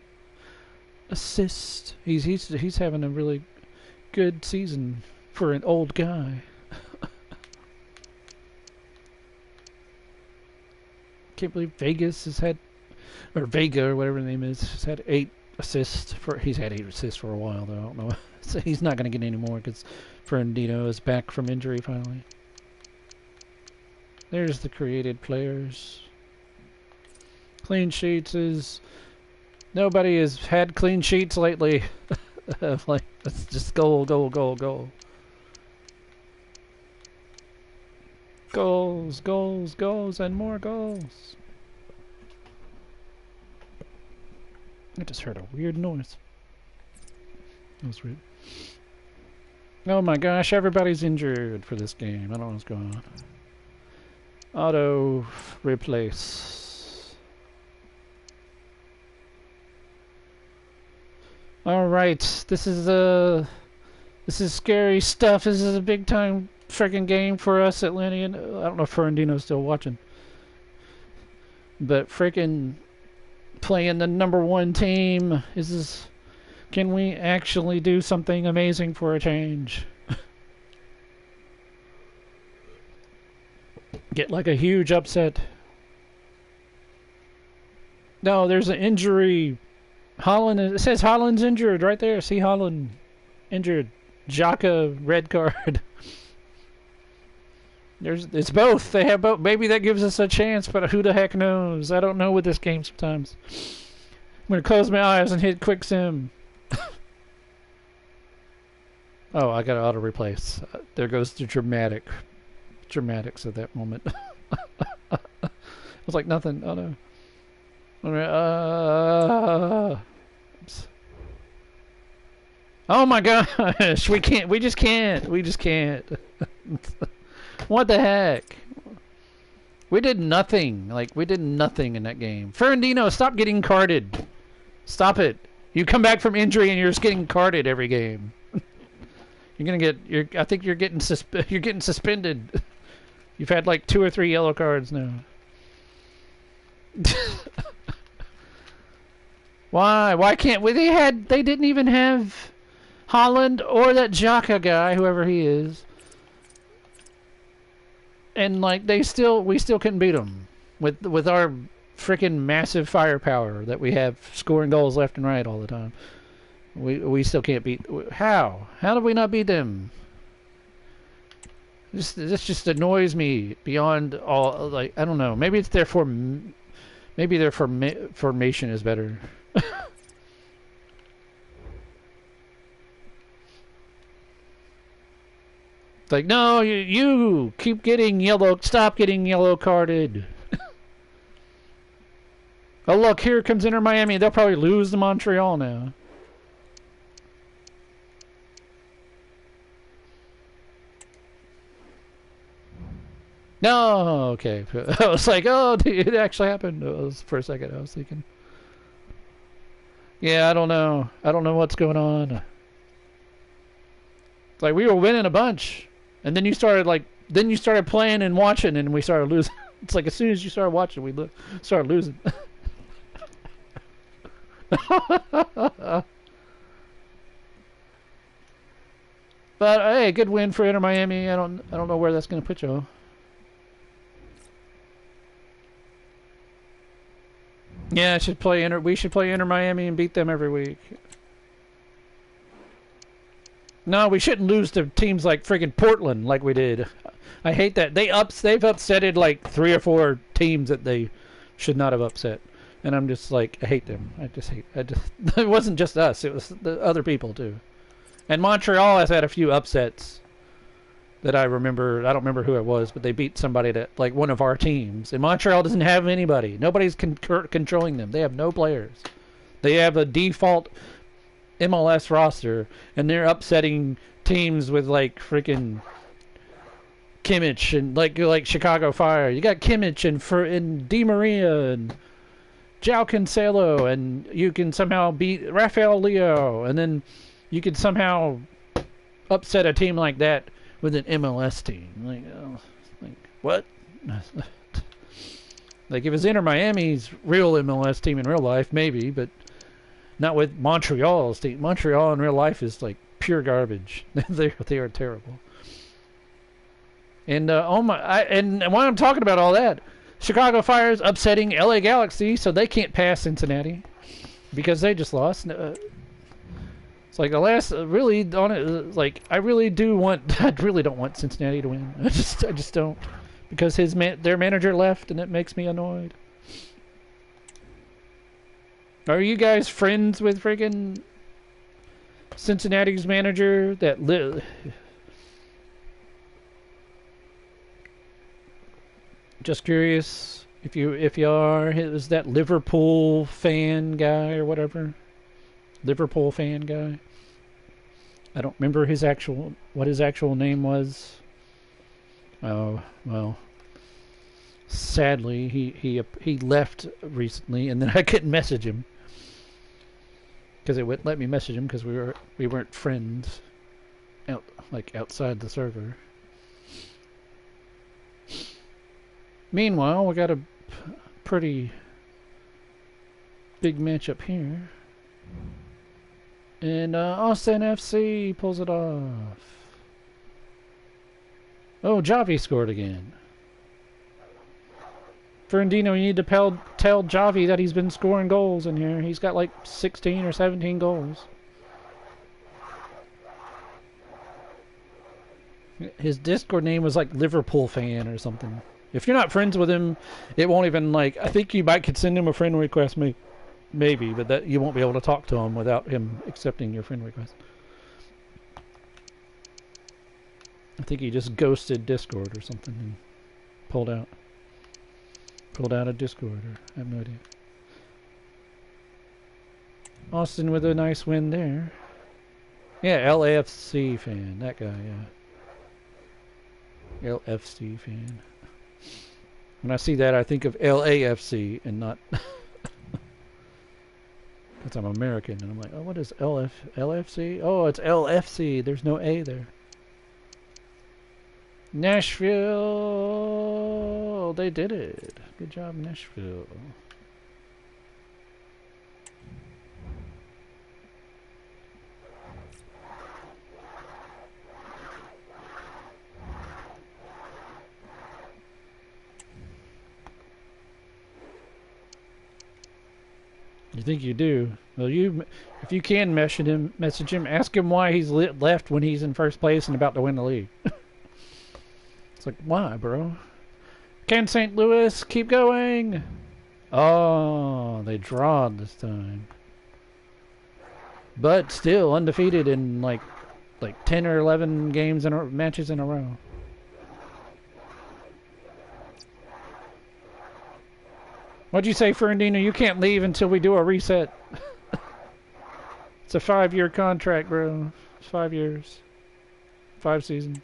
assist. He's having a really good season for an old guy. Can't believe Vegas has had, or Vega or whatever the name is, has had 8 assists for. He's had 8 assists for a while though. I don't know. So he's not going to get any more because Fernandino is back from injury finally. There's the created players. Clean sheets is... Nobody has had clean sheets lately. Like, it's just goal, goal, goal, goal. Goals, goals, goals, and more goals. I just heard a weird noise. That was weird. Oh my gosh, everybody's injured for this game. I don't know what's going on. Auto replace. All right, this is scary stuff. This is a big time freaking game for us Atlantean. I don't know if Ferrandino's still watching, but freaking playing the #1 team is. Can we actually do something amazing for a change? Get like a huge upset. No, there's an injury. Holland. It says Holland's injured right there. See Holland injured. Xhaka red card. It's both. They have both. Maybe that gives us a chance, but who the heck knows? I don't know with this game sometimes. I'm gonna close my eyes and hit quick sim. Oh, I gotta auto replace. There goes the dramatics of that moment. It was like nothing. Oh no. Oops. Oh my gosh, we can't. We just can't. What the heck? We did nothing. Like, we did nothing in that game. Ferrandino, stop getting carded. Stop it. You come back from injury and you're just getting carded every game. You're gonna get. I think you're getting suspended. You've had like 2 or 3 yellow cards now. Why? Why can't we? They didn't even have Holland or that Xhaka guy, whoever he is. And like we still couldn't beat them with our freaking massive firepower that we have, scoring goals left and right all the time. We still can't beat. How did we not beat them? This just annoys me beyond all. Like, I don't know. Maybe it's their formation is better. It's like, no, you keep getting yellow. Stop getting yellow carded. Oh look, here comes Inter Miami. They'll probably lose to Montreal now. No, okay. I was like, oh, it actually happened. It was for a second. I was thinking. Yeah, I don't know. I don't know what's going on. It's like we were winning a bunch, and then you started playing and watching, and we started losing. It's like as soon as you started watching, we started losing. But hey, good win for Inter Miami. I don't know where that's gonna put you. Yeah, we should play Inter Miami and beat them every week. No, we shouldn't lose to teams like friggin' Portland like we did. I hate that. They've upsetted like 3 or 4 teams that they should not have upset. And I'm just like, I hate them. It wasn't just us, it was the other people too. And Montreal has had a few upsets that I remember. I don't remember who it was, but they beat somebody that, like, one of our teams. And Montreal doesn't have anybody. Nobody's controlling them. They have no players. They have a default MLS roster, and they're upsetting teams with like freaking Kimmich and like Chicago Fire. You got Kimmich and Di Maria and João Cancelo, and you can somehow beat Rafael Leo, and then you can somehow upset a team like that with an MLS team. Like what? Like, if it was Inter Miami's real MLS team in real life, maybe, but not with Montreal's team. Montreal in real life is like pure garbage. They are terrible. And and while I'm talking about all that, Chicago Fire's upsetting LA Galaxy, so they can't pass Cincinnati because they just lost. It's like the last really on it. Like, I really don't want Cincinnati to win. I just don't, because their manager left, and it makes me annoyed. Are you guys friends with friggin' Cincinnati's manager that Just curious if you are. Is that Liverpool fan guy or whatever? Liverpool fan guy. I don't remember what his actual name was. Oh well. Sadly, he left recently, and then I couldn't message him because it wouldn't let me message him because we weren't friends outside the server. Meanwhile, we got a pretty big match up here. And Austin FC pulls it off. Oh, Javi scored again. Ferrandino, you need to tell Javi that he's been scoring goals in here. He's got like 16 or 17 goals. His Discord name was like Liverpool fan or something. If you're not friends with him, it won't even like... I think you could send him a friend request, maybe, but that you won't be able to talk to him without him accepting your friend request. I think he just ghosted Discord or something and pulled out of Discord, or I have no idea. Austin with a nice win there. Yeah, LAFC fan, that guy, yeah. LFC fan. When I see that, I think of LAFC and not... Because I'm American, and I'm like, oh, what is LFC? Oh, it's LFC. There's no A there. Nashville! They did it. Good job, Nashville. You think you do? Well, if you can message him, ask him why he's left when he's in first place and about to win the league. It's like, why, bro? Can St. Louis keep going? Oh, they drawed this time, but still undefeated in like 10 or 11 games matches in a row. What'd you say, Ferrandino? You can't leave until we do a reset. It's a 5-year contract, bro. It's 5 years. 5 seasons.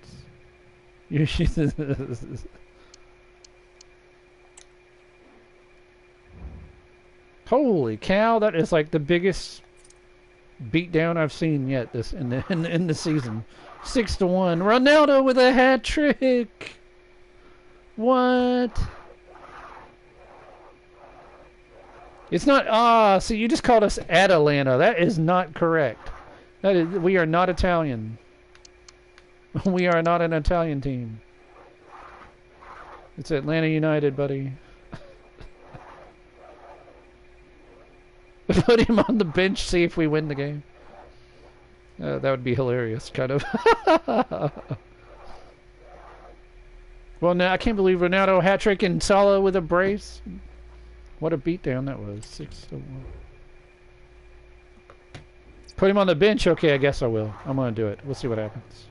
Holy cow, that is like the biggest beatdown I've seen yet in the season. 6-1. Ronaldo with a hat trick. What? It's not... see, you just called us Atalanta. That is not correct. We are not Italian. We are not an Italian team. It's Atlanta United, buddy. Put him on the bench, see if we win the game. That would be hilarious, kind of. Well, now I can't believe Ronaldo hat-trick and Salah with a brace. What a beatdown that was. 6-1. Put him on the bench? Okay, I guess I will. I'm going to do it. We'll see what happens.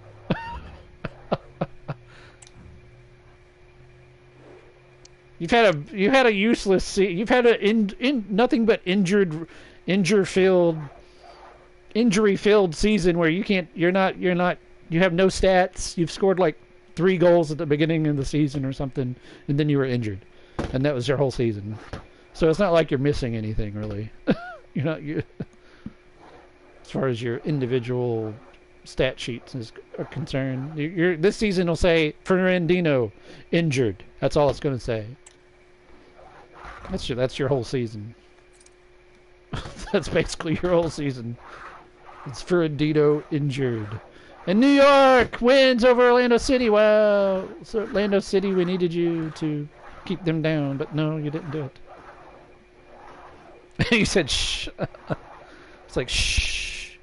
You've had a useless you've had a nothing but injury-filled season where you have no stats. You've scored like 3 goals at the beginning of the season or something, and then you were injured, and that was your whole season. So it's not like you're missing anything, really. As far as your individual stat sheets are concerned. This season will say Ferrandino injured. That's all it's going to say. That's your whole season. That's basically your whole season. It's Ferrandino injured. And New York wins over Orlando City. Wow. So Orlando City, we needed you to keep them down, but no, you didn't do it. You said shh. It's like shh.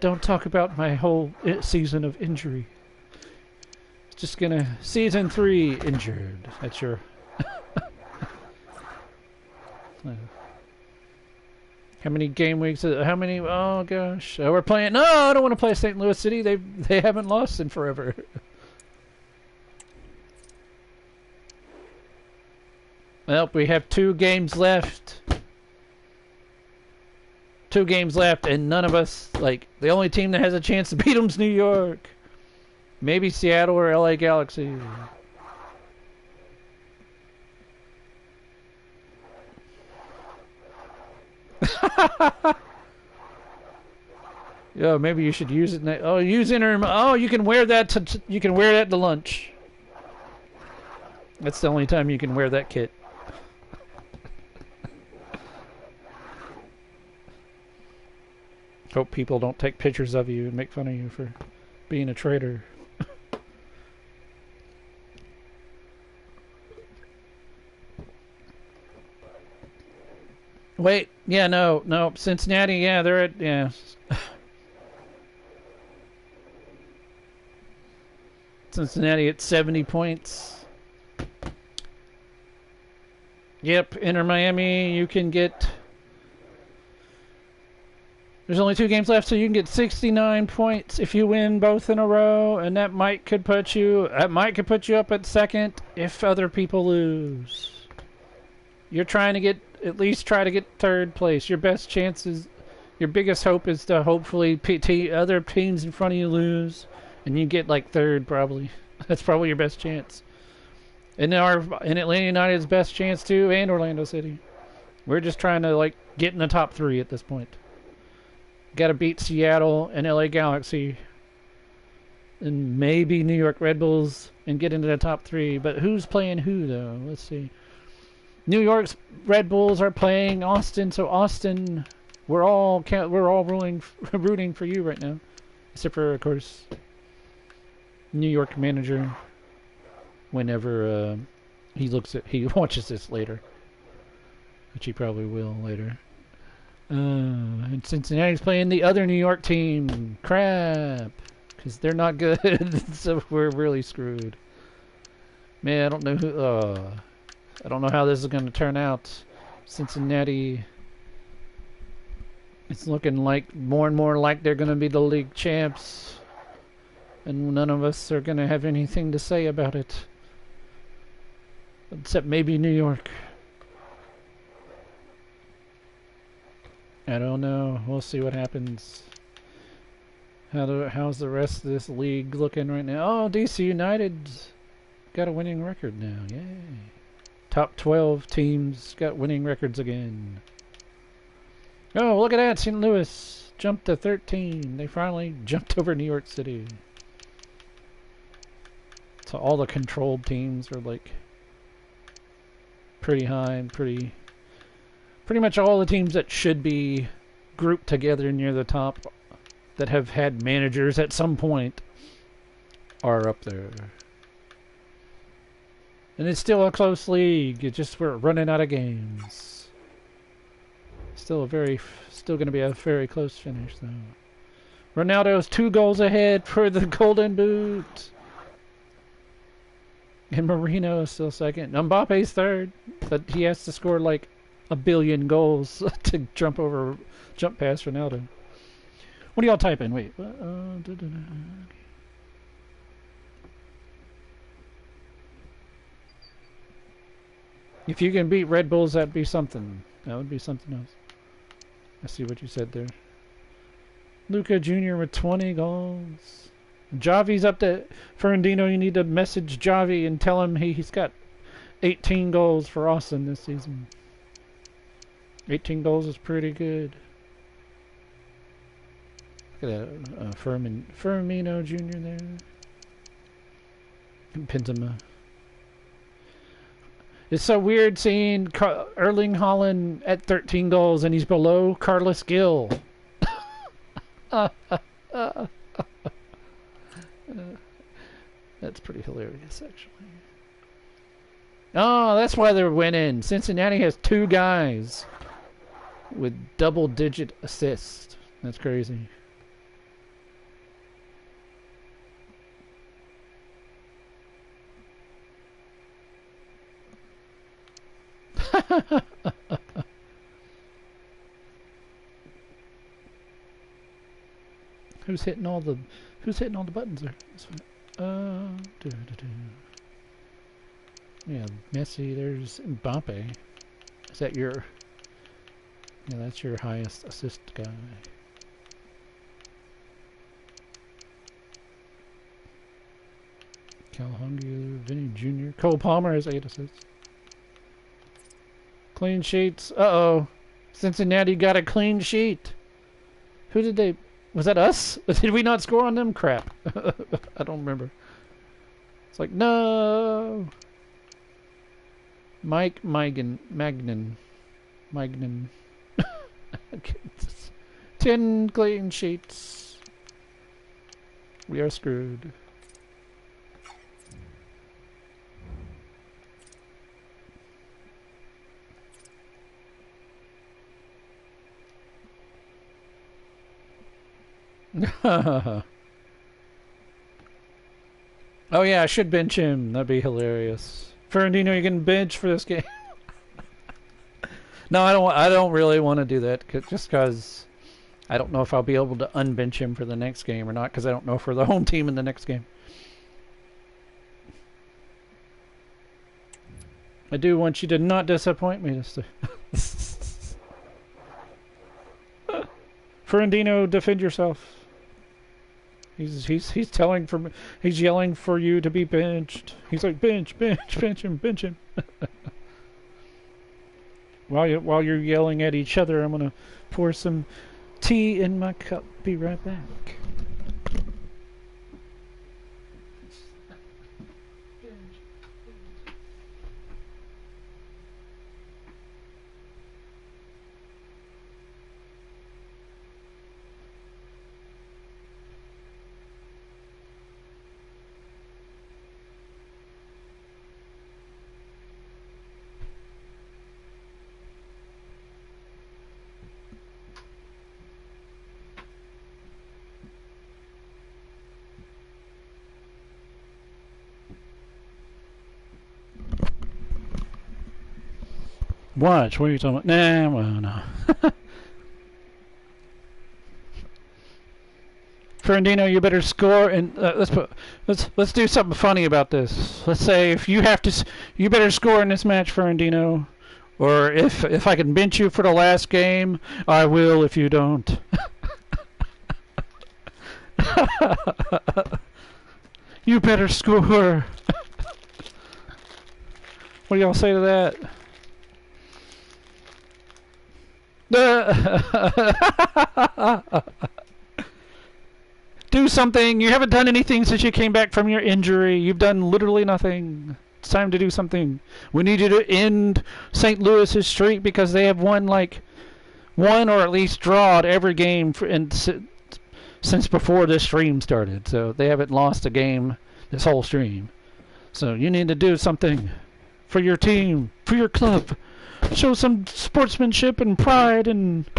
Don't talk about my whole season of injury. It's just gonna... Season 3 injured. That's your... How many game weeks? How many? Oh gosh, we're playing. No, I don't want to play St. Louis City. They haven't lost in forever. Well, we have 2 games left. 2 games left, and none of us the only team that has a chance to beat them's New York. Maybe Seattle or LA Galaxy. Yeah, maybe you should use it. Use interim. Oh, you can wear that to lunch. That's the only time you can wear that kit. Hope people don't take pictures of you and make fun of you for being a traitor. Wait, yeah, no, Cincinnati, yeah, they're at, yeah. Cincinnati at 70 points. Yep, Inter Miami, you can get... There's only 2 games left, so you can get 69 points if you win both in a row, and that could put you up at second if other people lose. You're trying to get, at least try to get third place. Your best chances, your biggest hope is to hopefully other teams in front of you lose, and you get like third probably. That's probably your best chance. And in Atlanta United's best chance too, and Orlando City. We're just trying to like get in the top 3 at this point. Got to beat Seattle and LA Galaxy, and maybe New York Red Bulls, and get into the top 3. But who's playing who though? Let's see. New York's Red Bulls are playing Austin, so Austin, we're all rooting for you right now, except for of course New York manager. Whenever he watches this later, which he probably will later. And Cincinnati's playing the other New York team. Crap, because they're not good, so we're really screwed. Man, I don't know who. I don't know how this is going to turn out. Cincinnati, it's looking like more and more like they're going to be the league champs, and none of us are going to have anything to say about it, except maybe New York. I don't know. We'll see what happens. How's the rest of this league looking right now? Oh, DC United's got a winning record now. Yay. Top 12 teams got winning records again. Oh, look at that. St. Louis jumped to 13. They finally jumped over New York City. So all the controlled teams are like pretty high and pretty much all the teams that should be grouped together near the top that have had managers at some point are up there. And it's still a close league. It's just we're running out of games. Still going to be a very close finish though. Ronaldo's 2 goals ahead for the Golden Boot. And Marino is still second. Mbappe's third, but he has to score like 1 billion goals to jump past Ronaldo. What are y'all typing? Wait. If you can beat Red Bulls, that'd be something. That would be something else. I see what you said there. Luca Jr. with 20 goals. Javi's up to Ferrandino. You need to message Javi and tell him he's got 18 goals for Austin this season. 18 goals is pretty good. Look at that, Firmino Jr. there. And Benzema. It's so weird seeing Erling Haaland at 13 goals and he's below Carlos Gil. That's pretty hilarious, actually. Oh, that's why they're winning. Cincinnati has 2 guys with double-digit assists. That's crazy. Who's hitting all the buttons there? Yeah, Messi, there's Mbappe. Is that your... Yeah, that's your highest assist guy. Calhoun, Vinny Jr. Cole Palmer has 8 assists. Clean sheets. Uh-oh. Cincinnati got a clean sheet. Who did they... Was that us? Did we not score on them? Crap. I don't remember. It's like, no. Mike Magnan. 10 clean sheets. We are screwed. Oh yeah, I should bench him. That'd be hilarious. Ferrandino, you can bench for this game. No, I don't really want to do that, just because I don't know if I'll be able to unbench him for the next game or not, because I don't know if we're the home team in the next game. I do want you to not disappoint me this time. Ferrandino, defend yourself. He's telling for he's yelling for you to be benched. He's like bench him. While you're yelling at each other, I'm gonna pour some tea in my cup. Be right back. Watch. What are you talking about? Nah, well, no. Ferrandino, you better score, and let's do something funny about this. Let's say if you have to, you better score in this match, Ferrandino, or if I can bench you for the last game, I will. If you don't, you better score. What do y'all say to that? Do something. You haven't done anything since you came back from your injury. You've done literally nothing. It's time to do something. We need you to end St. Louis's streak because they have won or at least drawed every game since before this stream started. So they haven't lost a game this whole stream. So you need to do something for your team, for your club. Show some sportsmanship and pride and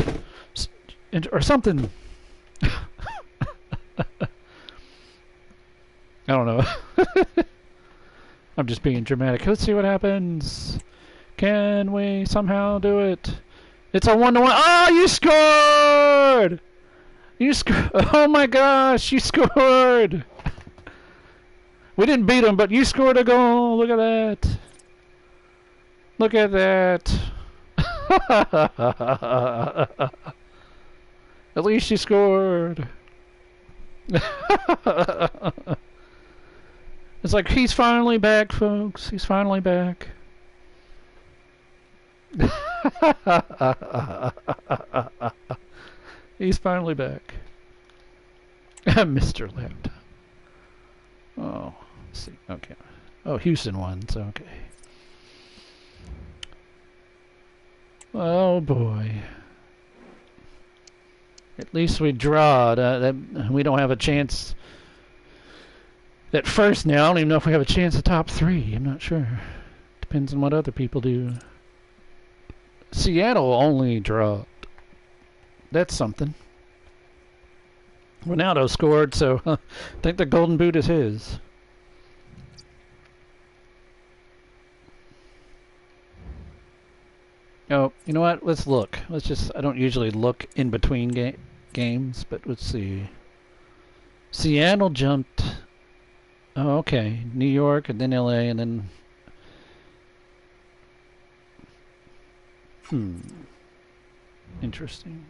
or something. I don't know. I'm just being dramatic. Let's see what happens. Can we somehow do it? It's a 1-1. Oh, you scored! Oh my gosh, you scored! We didn't beat them, but you scored a goal. Look at that. Look at that. At least you scored. It's like he's finally back, folks. He's finally back. He's finally back. Mr. Laptop. Oh, let's see. Okay. Oh, Houston won, so okay. Oh boy. At least we drawed. We don't have a chance at first now. I don't even know if we have a chance at top 3. I'm not sure. Depends on what other people do. Seattle only dropped. That's something. Ronaldo scored, so I think the golden boot is his. Oh, you know what? Let's look. I don't usually look in between games, but let's see. Seattle jumped. Oh, okay. New York, and then LA, and then... Interesting.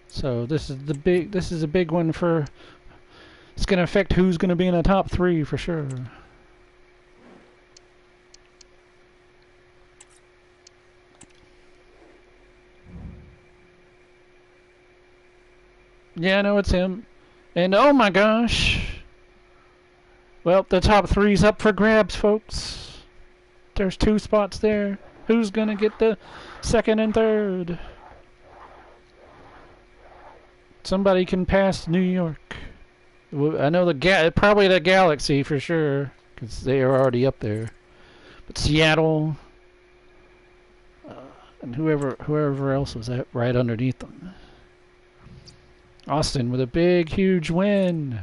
So this is a big one for... It's going to affect who's going to be in the top 3 for sure. Yeah, I know it's him. And oh my gosh. Well, the top three's up for grabs, folks. There's 2 spots there. Who's gonna get the second and third? Somebody can pass New York. I know probably the Galaxy for sure, because they are already up there. But Seattle, and whoever else was right underneath them. Austin with a big, huge win.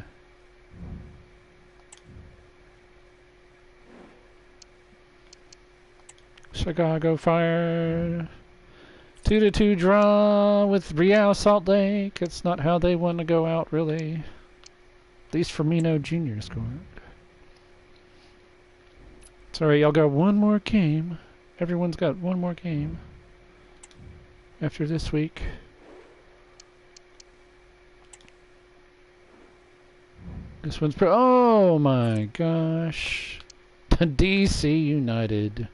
Chicago Fire. 2-2 draw with Real Salt Lake. It's not how they want to go out, really. At least Firmino Jr. scored. Sorry, y'all got one more game. Everyone's got one more game after this week. This one's oh my gosh. DC United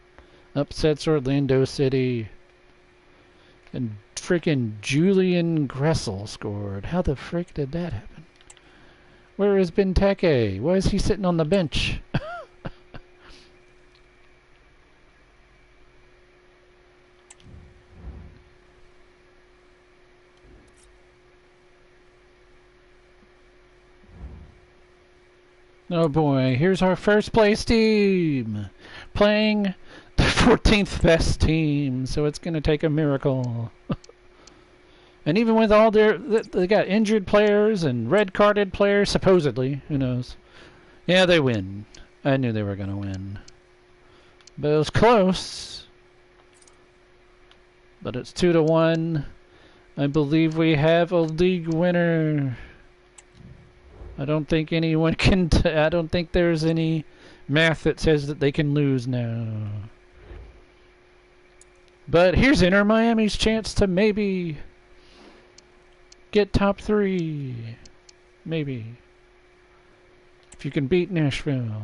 upsets Orlando City. And freaking Julian Gressel scored. How the frick did that happen? Where is Benteke? Why is he sitting on the bench? Oh boy, here's our first place team playing the 14th best team, so it's going to take a miracle. And even with all they got injured players and red-carded players, supposedly, who knows. Yeah, they win. I knew they were going to win. But it was close. But it's 2-1. I believe we have a league winner. I don't think anyone can... I don't think there's any math that says that they can lose now. But here's Inter Miami's chance to maybe get top 3. Maybe. If you can beat Nashville.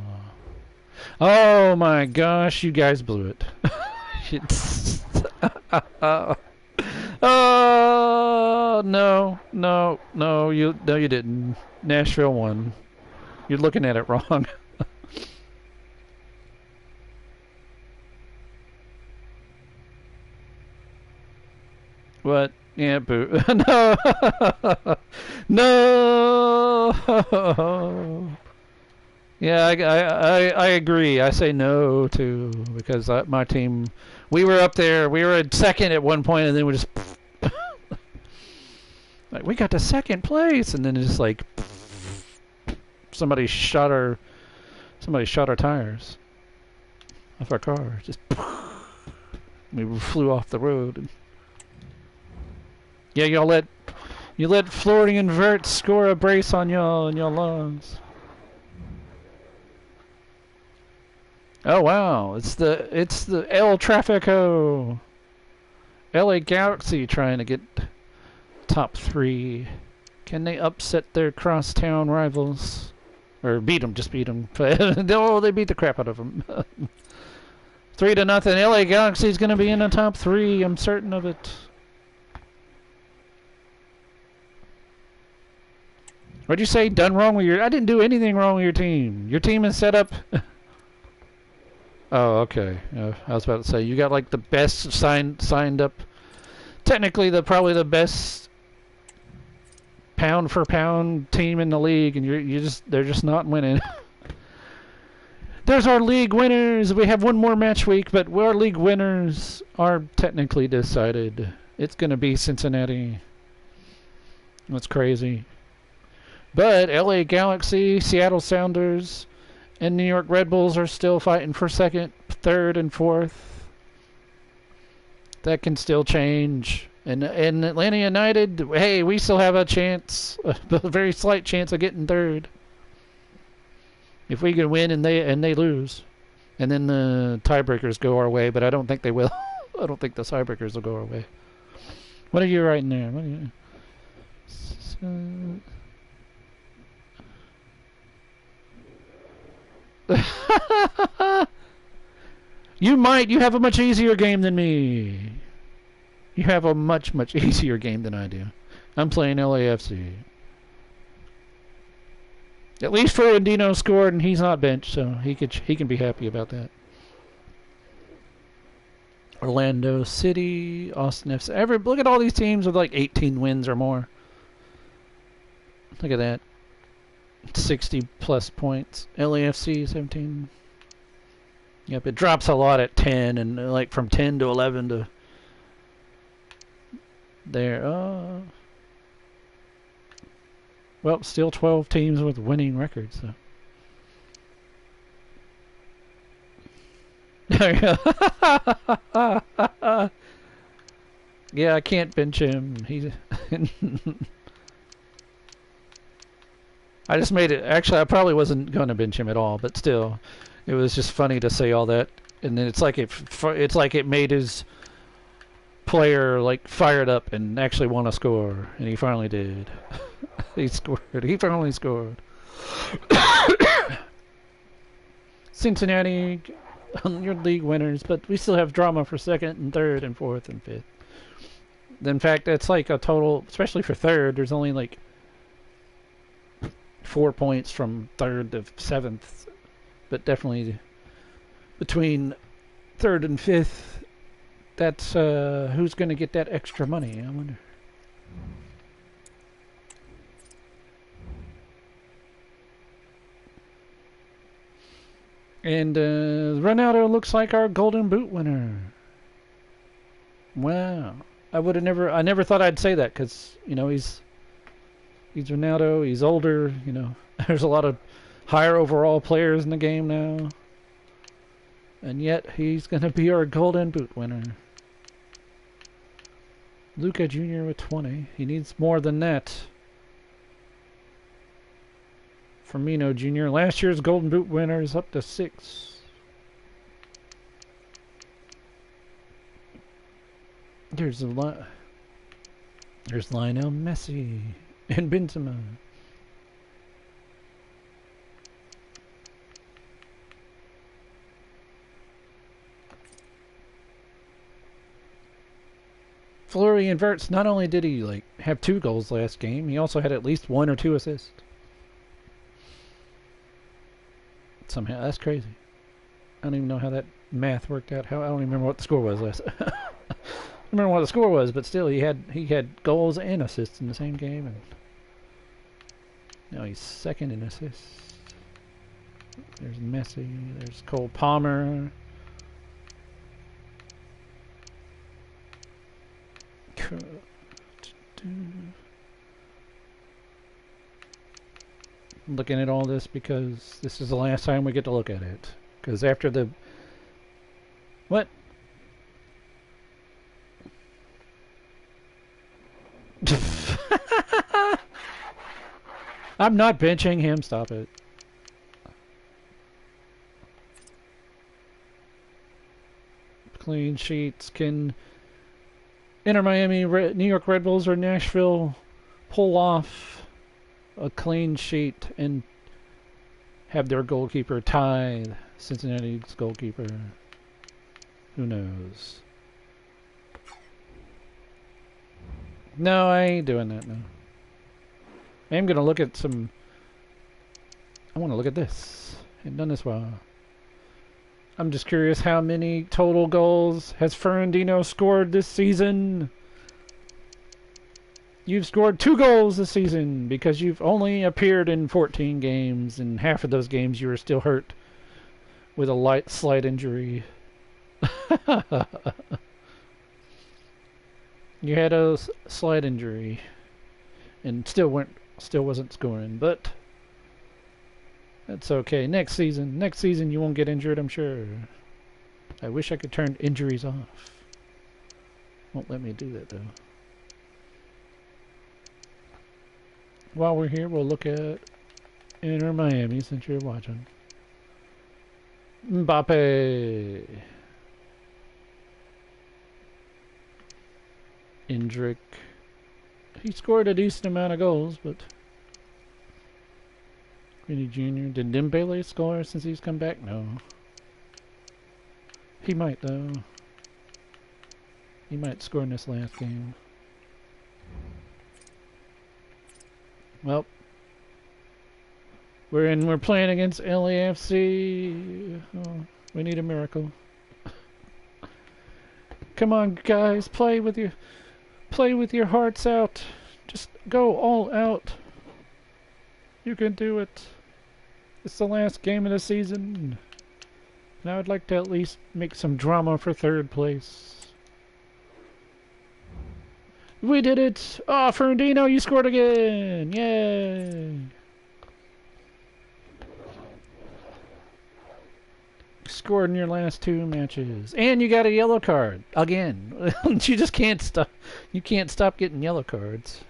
Oh my gosh, you guys blew it. It's oh no, you didn't. Nashville won. You're looking at it wrong. What? Yeah, boo. No! No! Yeah, I agree. I say no, too, because my team, we were up there. We were at second at one point, and then we just... like, we got to second place, and then it's like... somebody shot our tires off our car. Just... we flew off the road. And yeah, you let Florian Wirtz score a brace on y'all and y'all lost. Oh wow, it's the El Trafico. LA Galaxy trying to get top 3. Can they upset their crosstown rivals? Or beat them, just beat them. Oh, they beat the crap out of them. 3-0. LA Galaxy's going to be in the top 3. I'm certain of it. What'd you say? Done wrong with your... I didn't do anything wrong with your team. Your team is set up... Oh, okay. I was about to say, you got like the best signed up... Technically, probably the best... pound for pound team in the league, and they're just not winning. There's our league winners. We have one more match week, but our league winners are technically decided. It's going to be Cincinnati. That's crazy. But LA Galaxy, Seattle Sounders, and New York Red Bulls are still fighting for second, third, and fourth. That can still change. And Atlanta United, hey, we still have a chance, a very slight chance of getting third. If we can win and they lose. And then the tiebreakers go our way, but I don't think they will. I don't think the tiebreakers will go our way. What are you writing there? What are you... You have a much easier game than me. You have a much easier game than I do. I'm playing LAFC. At least Ferrandino scored and he's not benched, so he can be happy about that. Orlando City, Austin FC. Look at all these teams with like 18 wins or more. Look at that. 60 plus points. LAFC 17. Yep, it drops a lot at 10 and like from 10 to 11 to there. Well, still 12 teams with winning records. So. Yeah, I can't bench him. He's. I just made it. Actually, I probably wasn't going to bench him at all, but still, it was just funny to say all that, and then it's like it made his player like fired up and actually want to score, and he finally did. He scored. He finally scored. Cincinnati, your league winners, but we still have drama for second and third and fourth and fifth. In fact, it's like a total, especially for third, there's only like 4 points from third to seventh, but definitely between third and fifth, that's who's going to get that extra money, I wonder. And Ronaldo looks like our Golden Boot winner. Wow. I never thought I'd say that because, you know, he's Ronaldo, he's older, you know. There's a lot of higher overall players in the game now. And yet he's going to be our Golden Boot winner. Luka Jr. with 20. He needs more than that. Firmino Jr. Last year's Golden Boot winner is up to 6. There's Lionel Messi and Benzema. Florian Wirtz, not only did he like have 2 goals last game, he also had at least 1 or 2 assists. Somehow, that's crazy. I don't even know how that math worked out. I don't even remember what the score was last. I don't remember what the score was, but still, he had goals and assists in the same game, and now he's second in assists. There's Messi. There's Cole Palmer. Looking at all this because this is the last time we get to look at it. Because after the... What? I'm not benching him. Stop it. Clean sheets. Can Inter Miami, New York Red Bulls, or Nashville pull off a clean sheet and have their goalkeeper tie Cincinnati's goalkeeper? Who knows? No, I ain't doing that now. I am going to look at some... I want to look at this. I haven't done this while. I'm just curious how many total goals has Ferrandino scored this season? You've scored 2 goals this season because you've only appeared in 14 games, and half of those games you were still hurt with a slight injury. You had a slight injury and still wasn't scoring, but that's okay. Next season you won't get injured, I'm sure. I wish I could turn injuries off. Won't let me do that though. While we're here, we'll look at Inter Miami since you're watching. Mbappe. Indrick. He scored a decent amount of goals, but... Vinny Jr. Did Dembele score since he's come back? No. He might, though. He might score in this last game. Well, We're playing against LAFC. Oh, we need a miracle. Come on, guys, play with your hearts out. Just go all out. You can do it. It's the last game of the season. And I would like to at least make some drama for third place. We did it! Oh, Fernandino, you scored again! Yay! Scored in your last 2 matches. And you got a yellow card. Again. You just can't stop. You can't stop getting yellow cards.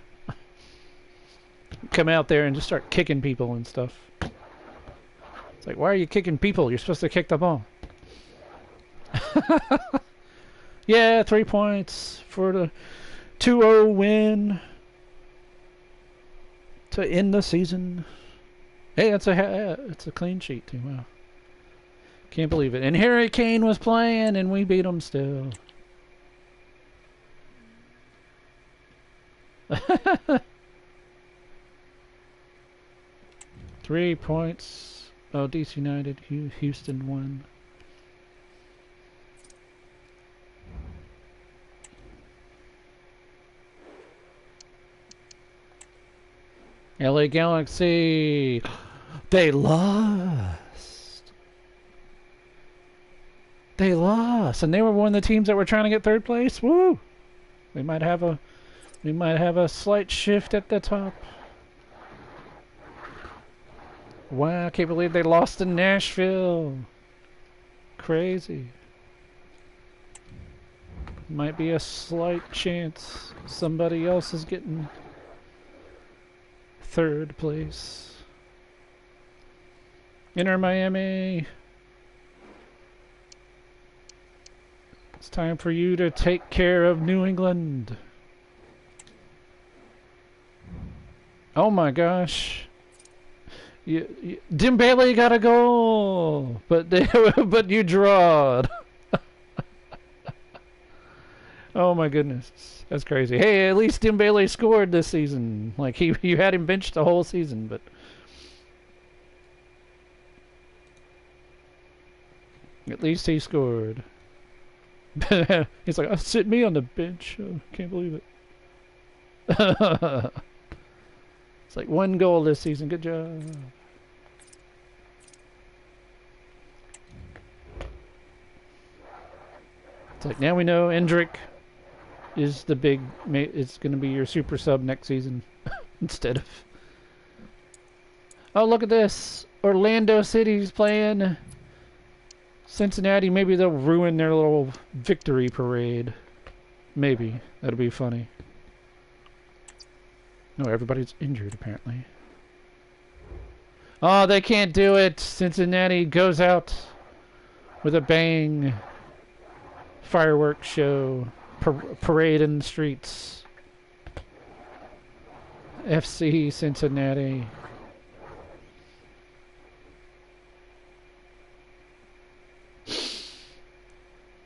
Come out there and just start kicking people and stuff. It's like, why are you kicking people? You're supposed to kick the ball. Yeah, 3 points for the 2-0 win to end the season. Hey, it's a clean sheet too. Wow, can't believe it. And Harry Kane was playing, and we beat him still. 3 points. Oh, DC United, Houston won. LA Galaxy, they lost. They lost, and they were one of the teams that were trying to get third place. Woo! We might have a slight shift at the top. Wow, I can't believe they lost in Nashville. Crazy. Might be a slight chance somebody else is getting third place. Inter Miami. It's time for you to take care of New England. Oh my gosh. Dembele got a goal, but you drawed. Oh my goodness, that's crazy. Hey, at least Dembele scored this season. Like you had him benched the whole season, but at least he scored. He's like, oh, sit me on the bench. Oh, can't believe it. It's like 1 goal this season. Good job. It's like, now we know Endrick is the big. It's going to be your super sub next season instead of. Oh, look at this! Orlando City's playing Cincinnati. Maybe they'll ruin their little victory parade. Maybe that'll be funny. No, everybody's injured apparently. Oh, they can't do it. Cincinnati goes out with a bang. Fireworks show. Parade in the streets. FC Cincinnati.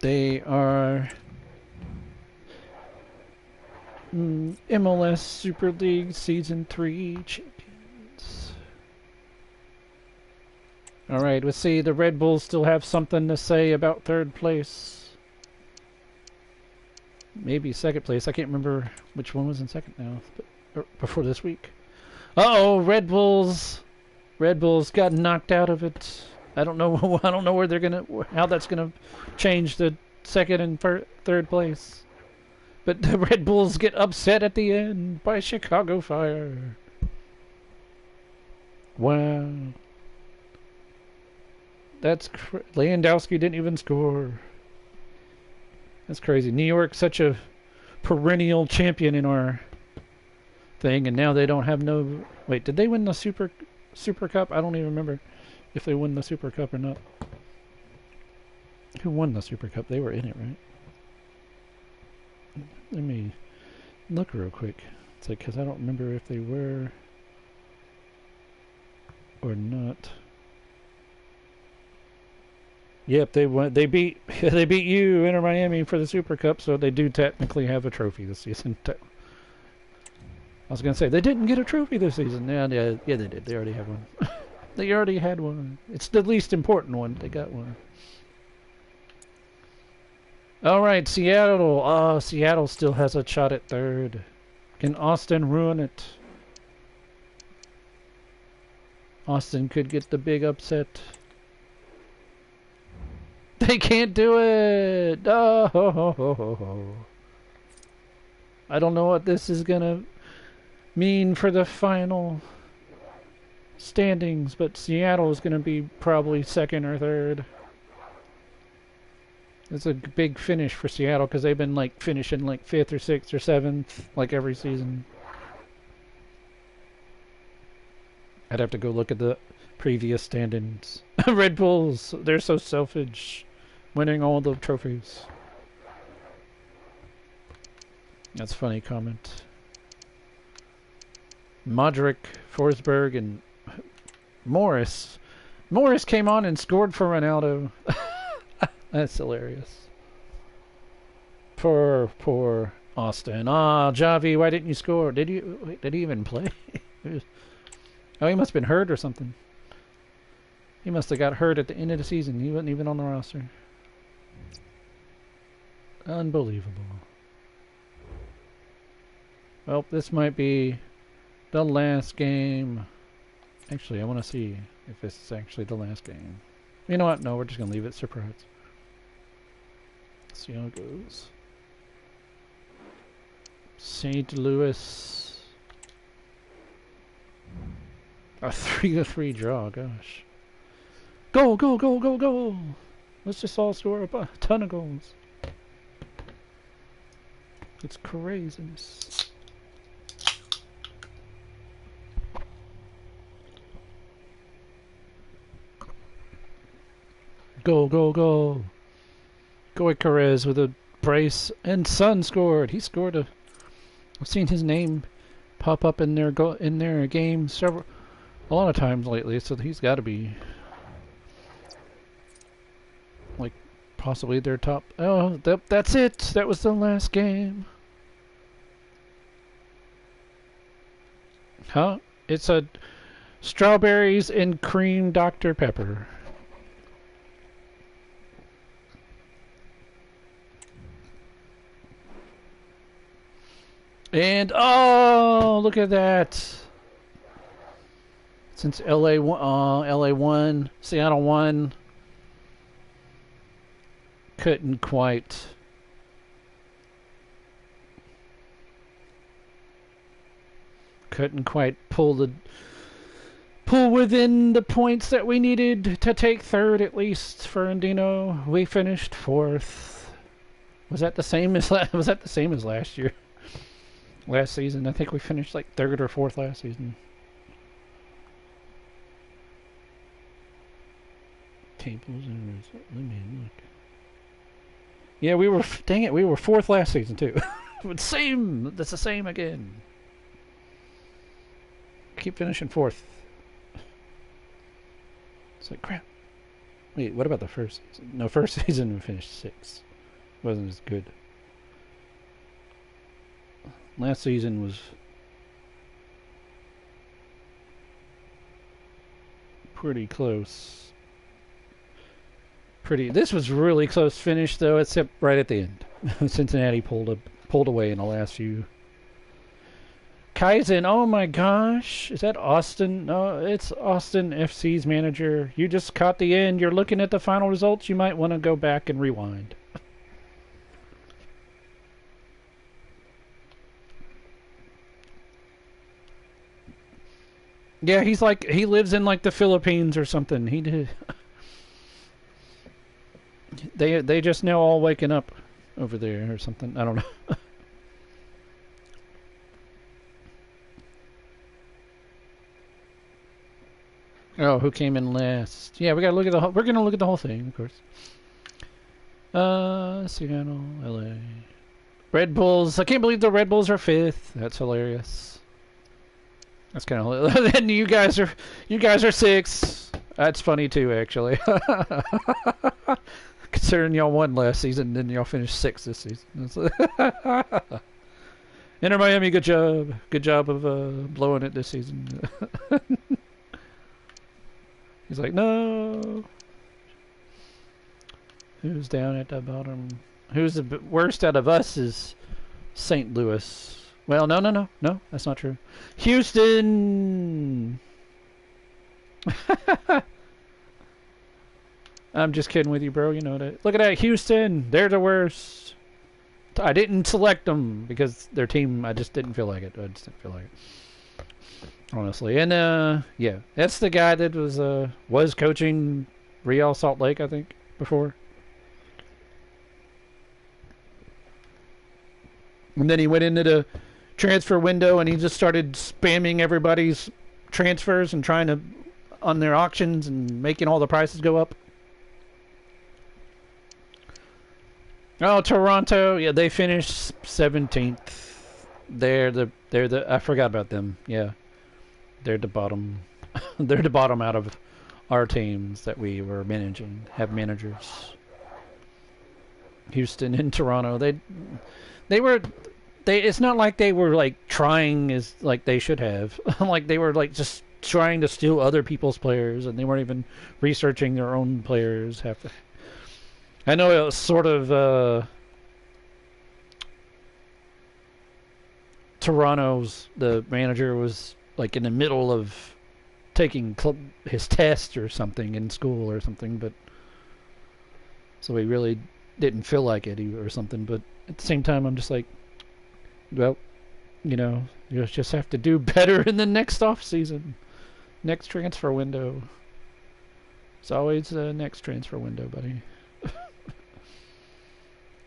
They are MLS Super League Season 3 champions. Alright, let's see. The Red Bulls still have something to say about third place. Maybe second place. I can't remember which one was in second now. But before this week. Uh-oh, Red Bulls. Red Bulls got knocked out of it. I don't know. I don't know where they're gonna, how that's gonna change the second and third place. But the Red Bulls get upset at the end by Chicago Fire. Wow. That's Lewandowski didn't even score. That's crazy. New York's such a perennial champion in our thing, and now they don't have no. Wait, did they win the Super Cup? I don't even remember if they won the Super Cup or not. Who won the Super Cup? They were in it, right? Let me look real quick. It's like, because I don't remember if they were or not. Yep, they won. They beat you, Inter Miami, for the Super Cup, so they do technically have a trophy this season. I was gonna say they didn't get a trophy this season. Yeah, they did. They already have one. They already had one. It's the least important one. They got one. All right, Seattle. Seattle still has a shot at third. Can Austin ruin it? Austin could get the big upset. They can't do it! Oh, I don't know what this is gonna mean for the final standings, but Seattle is gonna be probably second or third. It's a big finish for Seattle because they've been like finishing like 5th or 6th or 7th like every season. I'd have to go look at the previous standings. Red Bulls, they're so selfish, winning all the trophies. That's a funny comment. Modric, Forsberg, and Morris. Morris came on and scored for Ronaldo. That's hilarious. Poor Austin. Ah, Javi, why didn't you score? Did he even play? Oh, he must have been hurt or something. He must have got hurt at the end of the season. He wasn't even on the roster. Unbelievable. Well, this might be the last game. Actually, I want to see if this is actually the last game. You know what? No, we're just going to leave it surprise. See how it goes. St. Louis. A 3-3 draw, gosh. Go, go, go, go, go! Let's just all score a ton of goals. It's craziness. Go, go, go! Go at Carez with a brace, and Son scored. He scored a. I've seen his name pop up in their game a lot of times lately, so he's got to be like possibly their top. Oh, that's it. That was the last game. Huh? It's a strawberries and cream Dr. Pepper. And oh, look at that! Since LA won, Seattle won. Couldn't quite. Pull within the points that we needed to take third, at least for Andino. We finished 4th. Was that the same as last year? Last season, I think we finished like 3rd or 4th last season. Tables and let me look. Yeah, we were. Dang it, we were 4th last season too. Same. That's the same again. Keep finishing 4th. It's like crap. Wait, what about the first season? No, first season we finished 6th. Wasn't as good. Last season was pretty close. This was really close finish though, except right at the end. Cincinnati pulled away in the last few. Kaizen, oh my gosh, is that Austin? No, it's Austin FC's manager. You just caught the end. You're looking at the final results. You might want to go back and rewind. Yeah, he lives in like the Philippines or something. He did. They just now all waking up over there or something. I don't know. Oh, who came in last? Yeah, we gotta look at we're gonna look at the whole thing, of course. Seattle, LA, Red Bulls. I can't believe the Red Bulls are 5th. That's hilarious. That's kind of. Then you guys are 6th. That's funny too, actually. Considering y'all won last season, then y'all finished 6th this season. Inter Miami, good job. Good job of blowing it this season. He's like, no. Who's down at the bottom? Who's the worst out of us is St. Louis. Well, no, that's not true. Houston! I'm just kidding with you, bro. You know that. Look at that, Houston. They're the worst. I didn't select them because their team, I just didn't feel like it. I just didn't feel like it. Honestly. And, yeah. That's the guy that was coaching Real Salt Lake, I think, before. And then he went into the transfer window and he just started spamming everybody's transfers and trying to, on their auctions and making all the prices go up. Oh, Toronto, yeah, they finished 17th. They're the I forgot about them. Yeah. They're the bottom. They're the bottom out of our teams that we were managing, have managers. Houston and Toronto, it's not like they were like trying as like they should have. Like they were like just trying to steal other people's players and they weren't even researching their own players. I know it was sort of Toronto's the manager was like in the middle of taking his test or something in school or something, but so he really didn't feel like it or something. But at the same time, I'm just like, well, you know, you just have to do better in the next off season, next transfer window. It's always the next transfer window, buddy.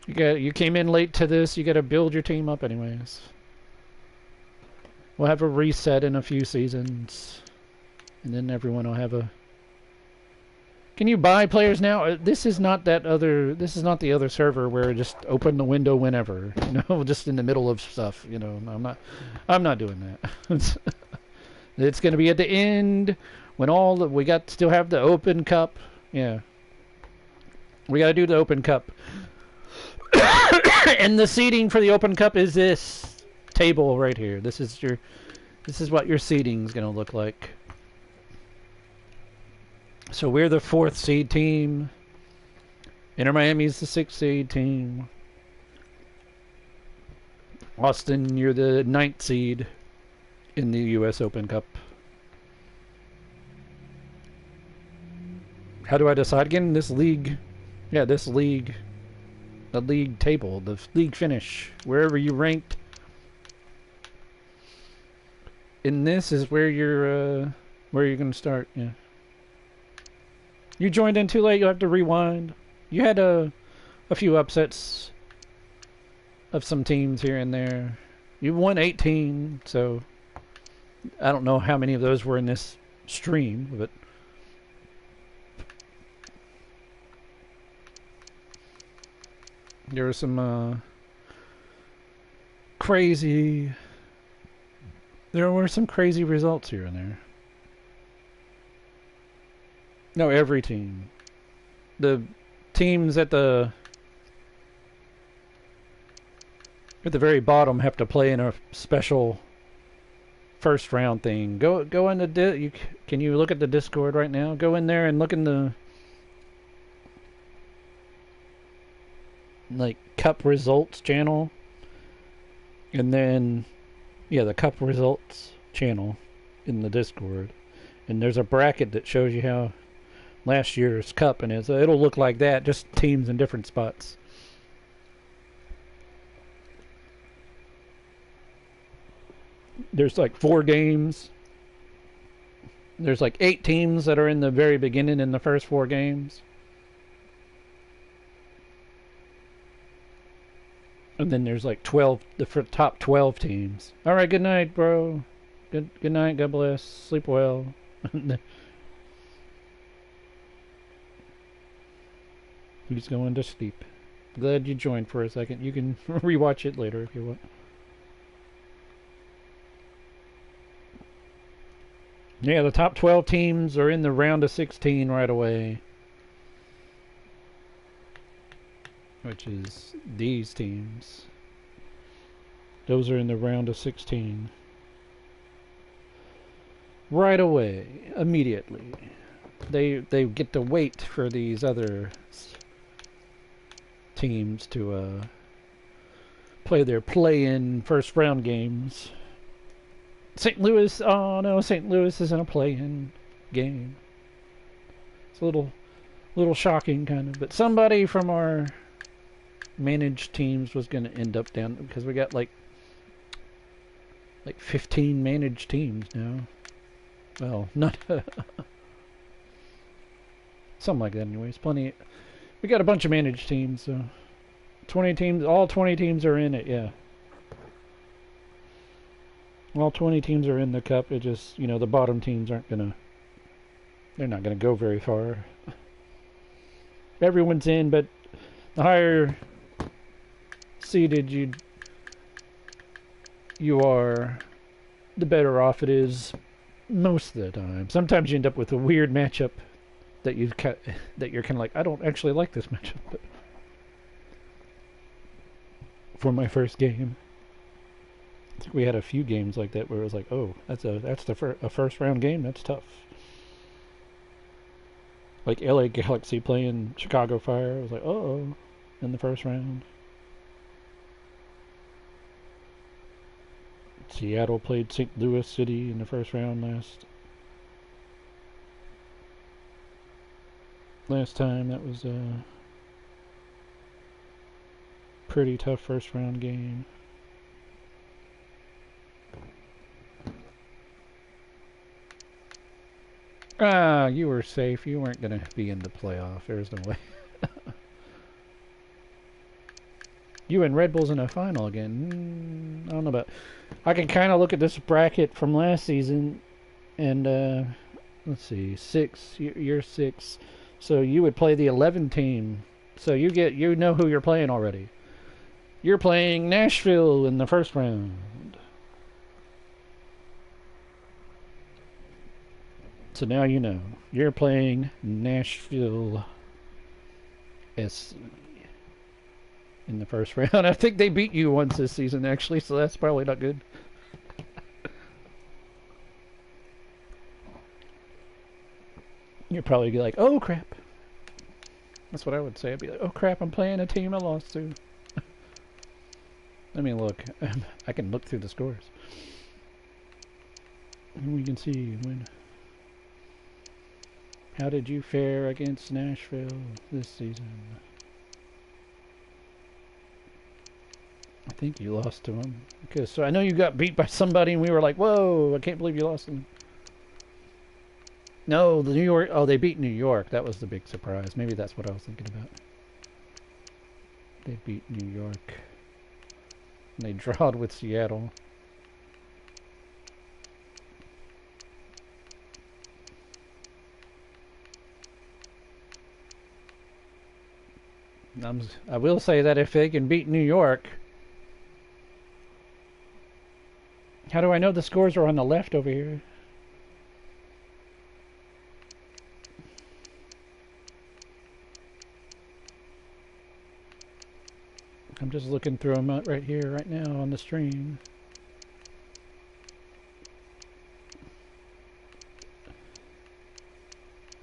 You came in late to this. You got to build your team up, anyways. We'll have a reset in a few seasons, and then everyone will have a. Can you buy players now? This is not that other. This is not the other server where just open the window whenever. You know, just in the middle of stuff. You know, I'm not doing that. It's going to be at the end when we still have the Open Cup. Yeah, we got to do the Open Cup. And the seating for the Open Cup is this table right here. This is what your seating is going to look like. So we're the 4th seed team. Inter Miami's the 6th seed team. Austin, you're the 9th seed in the U.S. Open Cup. How do I decide again? This league. Yeah, this league. The league table, the league finish, wherever you ranked. In this is where you're going to start. Yeah. You joined in too late. You'll have to rewind. You had a few upsets of some teams here and there. You won 18, so I don't know how many of those were in this stream, but. There were some crazy results here and there. No, every team. The teams at the very bottom have to play in a special first round thing. Go in the can you look at the Discord right now? Go in there and look in the like cup results channel, and then the cup results channel in the Discord, and there's a bracket that shows you how last year's cup and it'll look like that, just teams in different spots. There's like 4 games. There's like 8 teams that are in the very beginning in the first 4 games. And then there's like 12, the top 12 teams. All right, good night, bro. Good night. God bless. Sleep well. He's going to sleep. Glad you joined for a second. You can rewatch it later if you want. Yeah, the top 12 teams are in the round of 16 right away. Which is these teams. Those are in the round of 16. Right away. Immediately. they get to wait for these other teams to play their play-in first round games. St. Louis, oh no, St. Louis isn't a play-in game. It's a little shocking, kind of. But somebody from our managed teams was going to end up down, because we got like 15 managed teams now. Well, not something like that. Anyways, plenty. We got a bunch of managed teams, so 20 teams. All 20 teams are in it. Yeah. All 20 teams are in the cup. It just, the bottom teams aren't gonna. They're not gonna go very far. Everyone's in, but the higher seeded you are, the better off it is most of the time. Sometimes you end up with a weird matchup that you're kind of like, I don't actually like this matchup, but for my first game, I think we had a few games like that where it was like, oh, that's a first round game. That's tough. Like LA Galaxy playing Chicago Fire. I was like, oh, in the first round. Seattle played St. Louis City in the first round last time. That was a pretty tough first round game. Ah, you were safe. You weren't going to be in the playoff. There's no way. You and Red Bulls in a final again. I don't know about. I can kind of look at this bracket from last season, and let's see, 6. You're 6, so you would play the 11 team. So you know who you're playing already. You're playing Nashville in the first round. So now you know. You're playing Nashville SC in the first round. I think they beat you once this season, actually, so that's probably not good. You're probably like, oh crap. That's what I would say. I'd be like, oh crap, I'm playing a team I lost to. Let me look. I can look through the scores. And we can see when. How did you fare against Nashville this season? I think you lost to them. Because so I know you got beat by somebody, and we were like, "Whoa! I can't believe you lost them." No, the New York. Oh, they beat New York. That was the big surprise. Maybe that's what I was thinking about. They beat New York. And they drawed with Seattle. I will say that if they can beat New York, how do I know the scores are on the left over here? I'm just looking through them out right here, right now on the stream.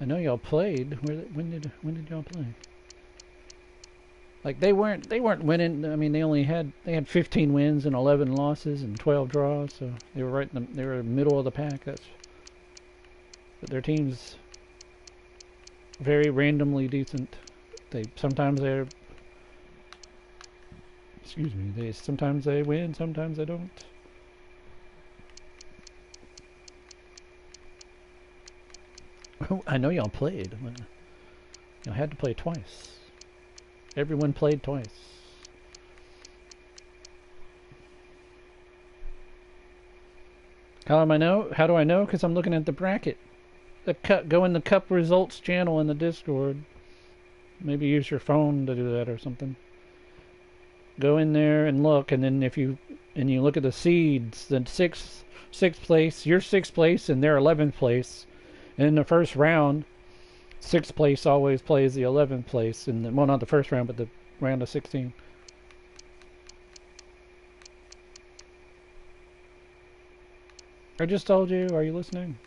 I know y'all played. When did y'all play? Like they weren't winning. I mean, they had 15 wins and 11 losses and 12 draws, so they were they were middle of the pack. But their team's very randomly decent. Sometimes they win, sometimes they don't. Oh, I know y'all played. Y'all had to play twice. Everyone played twice. How do I know? Because I'm looking at the bracket. Go in the Cup Results channel in the Discord. Maybe use your phone to do that or something. Go in there and look, and then if you look at the seeds, then sixth place, you're 6th place, and they're 11th place. And in the first round, 6th place always plays the 11th place, well, not the first round, but the round of 16. I just told you. Are you listening?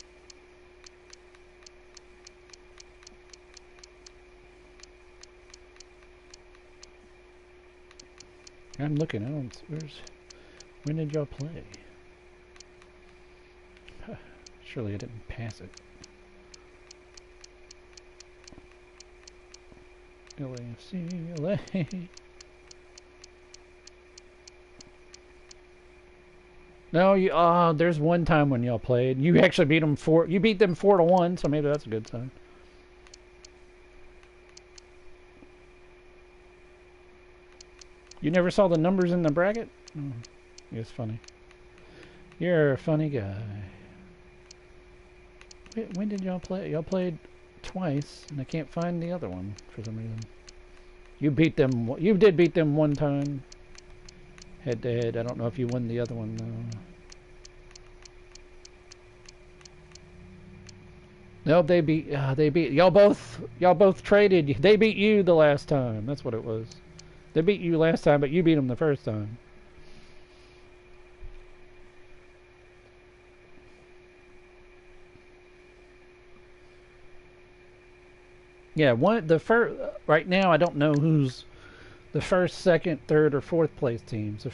I'm looking. I don't. When did y'all play? Surely I didn't pass it. LAFC, LA. No, you. There's one time when y'all played. You actually beat them 4. You beat them 4-1. So maybe that's a good sign. You never saw the numbers in the bracket? Oh, it's funny. You're a funny guy. When did y'all play? Y'all played twice, and I can't find the other one for some reason. You beat them. You did beat them one time, head to head. I don't know if you won the other one though. No, they beat. They beat y'all both. Y'all both traded. They beat you the last time. That's what it was. They beat you last time, but you beat them the first time. Yeah, the first right now I don't know who's the first, second, third, or fourth place teams.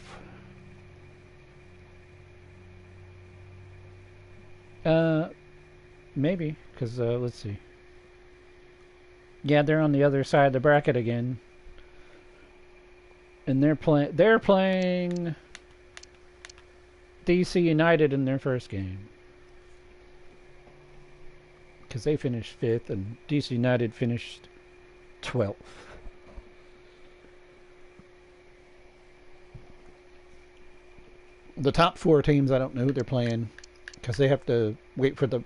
Maybe because let's see. Yeah, they're on the other side of the bracket again, and they're playing. They're playing DC United in their first game. Because they finished 5th and DC United finished 12th. The top 4 teams, I don't know who they're playing because they have to wait for the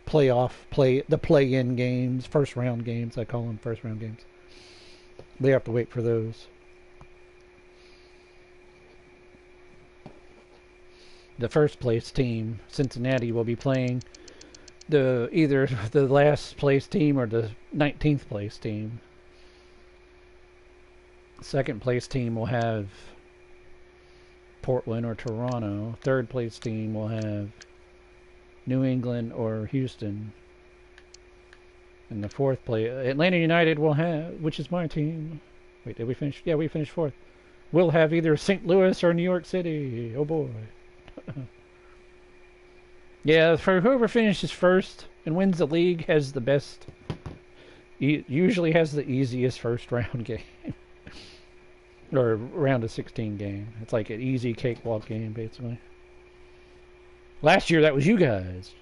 play-in games, first round games. I call them first round games. They have to wait for those. The first place team, Cincinnati, will be playing either the last place team or the 19th place team. Second place team will have Portland or Toronto. Third place team will have New England or Houston. And the fourth place, Atlanta United will have, which is my team. Wait, did we finish? Yeah, we finished 4th. We'll have either St. Louis or New York City. Oh boy. Yeah, for whoever finishes first and wins the league has the best, usually has the easiest first round game. Or round of 16 game. It's like an easy cakewalk game, basically. Last year, that was you guys.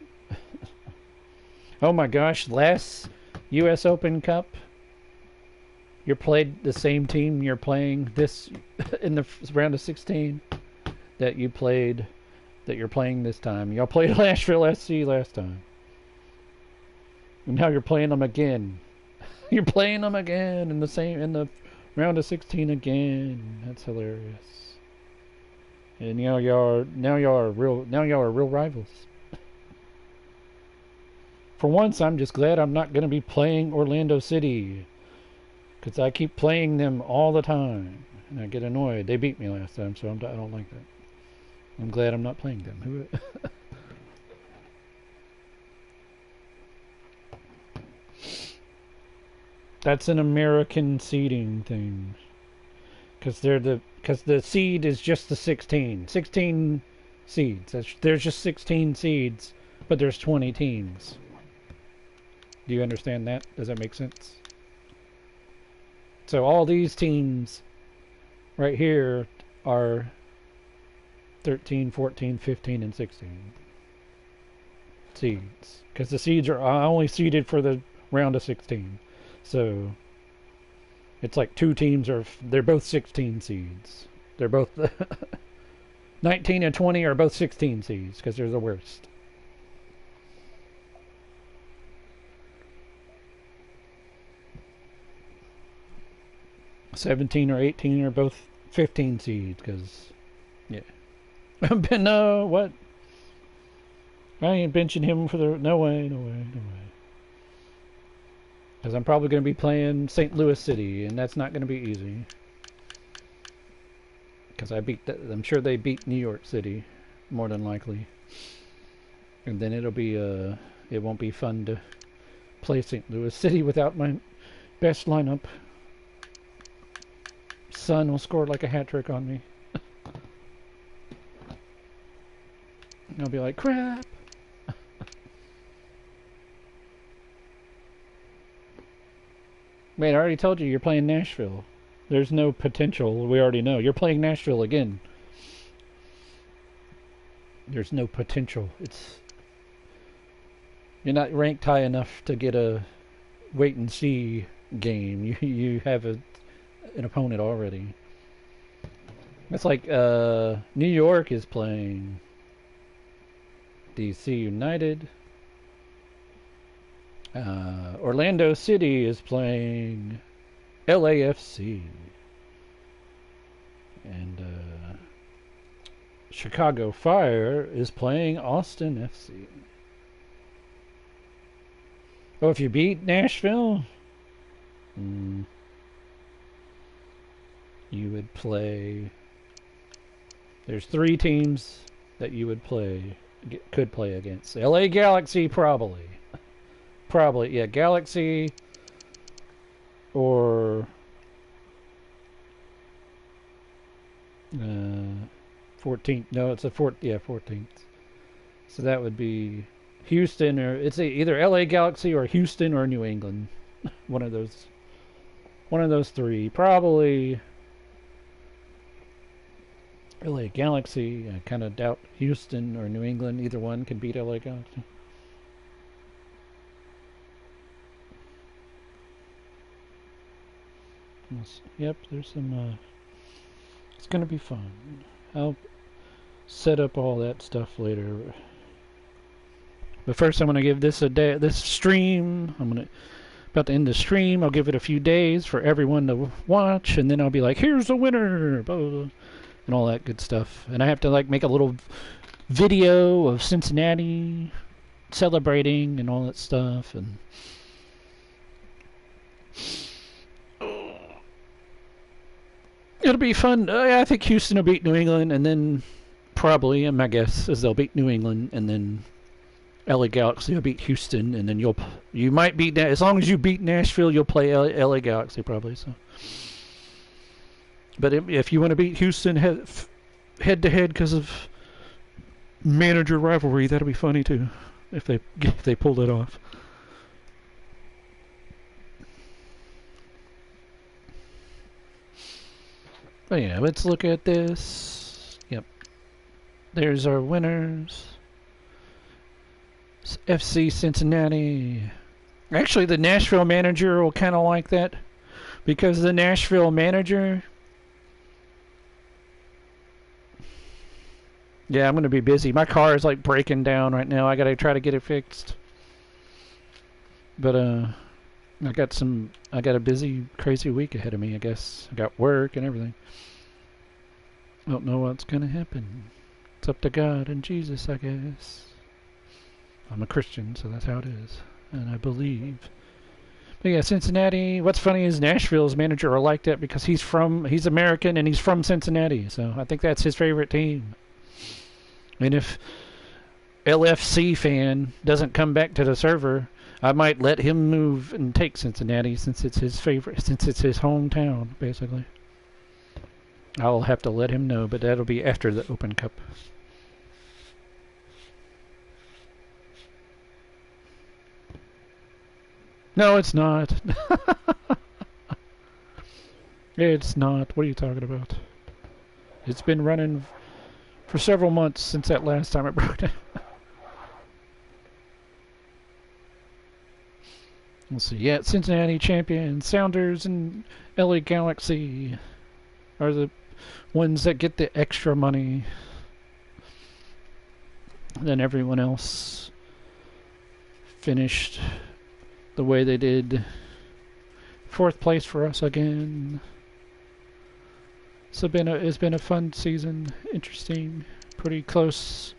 Oh my gosh, last U.S. Open Cup, you played the same team you're playing this in the round of 16 that you played. That you're playing this time. Y'all played Nashville SC last time. And now you're playing them again. You're playing them again in the round of 16 again. That's hilarious. And now y'all are real rivals. For once, I'm just glad I'm not going to be playing Orlando City, because I keep playing them all the time and I get annoyed. They beat me last time, so I don't like that. I'm glad I'm not playing them. That's an American seeding thing. Because the seed is just the 16. 16 seeds. There's just 16 seeds, but there's 20 teams. Do you understand that? Does that make sense? So all these teams right here are 13, 14, 15, and 16 seeds. Because the seeds are only seeded for the round of 16. So it's like 2 teams they're both 16 seeds. They're both 19 and 20 are both 16 seeds because they're the worst. $17 or $18 are both 15 seeds because, yeah. No, what? I ain't benching him for the... No way. Because I'm probably going to be playing St. Louis City, and that's not going to be easy. Because I'm sure they beat New York City, more than likely. And then it'll be, it won't be fun to play St. Louis City without my best lineup. Son will score like a hat trick on me. And I'll be like, crap. Man, I already told you you're playing Nashville. There's no potential. We already know. You're playing Nashville again. There's no potential. You're not ranked high enough to get a wait and see game. You have an opponent already. It's like New York is playing DC United. Orlando City is playing LAFC. And Chicago Fire is playing Austin FC. Oh, if you beat Nashville, you would play. There's 3 teams that you would could play against. LA Galaxy, probably. Yeah, Galaxy or 14th. No, it's a 14th. So that would be Houston, or it's either LA Galaxy or Houston or New England. One of those 3. Probably LA Galaxy. I kind of doubt Houston or New England. Either one could beat LA Galaxy. Yep, there's some. It's gonna be fun. I'll set up all that stuff later. But first, I'm gonna give this this stream. About to end the stream. I'll give it a few days for everyone to watch, and then I'll be like, "Here's the winner," blah, blah, blah, and all that good stuff. And I have to like make a little video of Cincinnati celebrating and all that stuff, and. It'll be fun. I think Houston will beat New England, and then probably, my guess is they'll beat New England, and then LA Galaxy will beat Houston, and then you might beat that. As long as you beat Nashville, you'll play LA Galaxy probably. So, but if you want to beat Houston head to head because of manager rivalry, that'll be funny too. If they pulled it off. But yeah, let's look at this. Yep. There's our winners. FC Cincinnati. Actually, the Nashville manager will kind of like that. Because the Nashville manager... Yeah, I'm going to be busy. My car is like breaking down right now. I got to try to get it fixed. But, I got a busy, crazy week ahead of me, I guess. I got work and everything. Don't know what's gonna happen. It's up to God and Jesus, I guess. I'm a Christian, so that's how it is. And I believe. But yeah, Cincinnati. What's funny is Nashville's manager will like that because he's American and he's from Cincinnati. So I think that's his favorite team. And if LFC fan doesn't come back to the server, I might let him move and take Cincinnati since it's his hometown, basically. I'll have to let him know, but that'll be after the Open Cup. No, it's not. It's not. What are you talking about? It's been running for several months since that last time it broke down. Let's see. Yeah, Cincinnati champions, Sounders, and LA Galaxy are the ones that get the extra money. Then everyone else finished the way they did. 4th place for us again. So it's been a fun season, interesting, pretty close.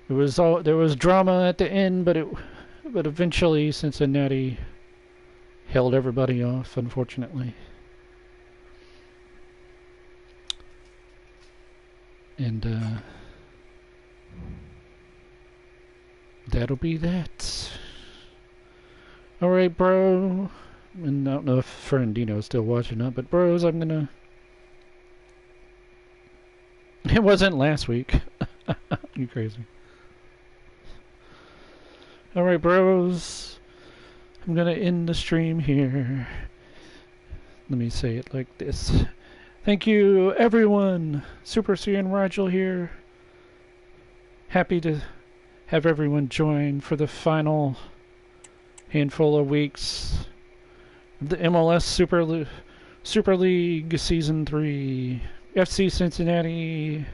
There was drama at the end, but eventually Cincinnati held everybody off, unfortunately. And that'll be that. Alright, bro. And I don't know if Ferrandino's still watching up, but bros, I'm gonna... It wasn't last week. You crazy. Alright, bros. I'm gonna end the stream here. Let me say it like this. Thank you, everyone. SuperSirianRigel here. Happy to have everyone join for the final handful of weeks of the MLS Super League Season 3. FC Cincinnati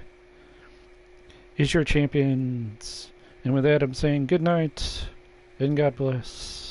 is your champions. And with that, I'm saying good night and God bless.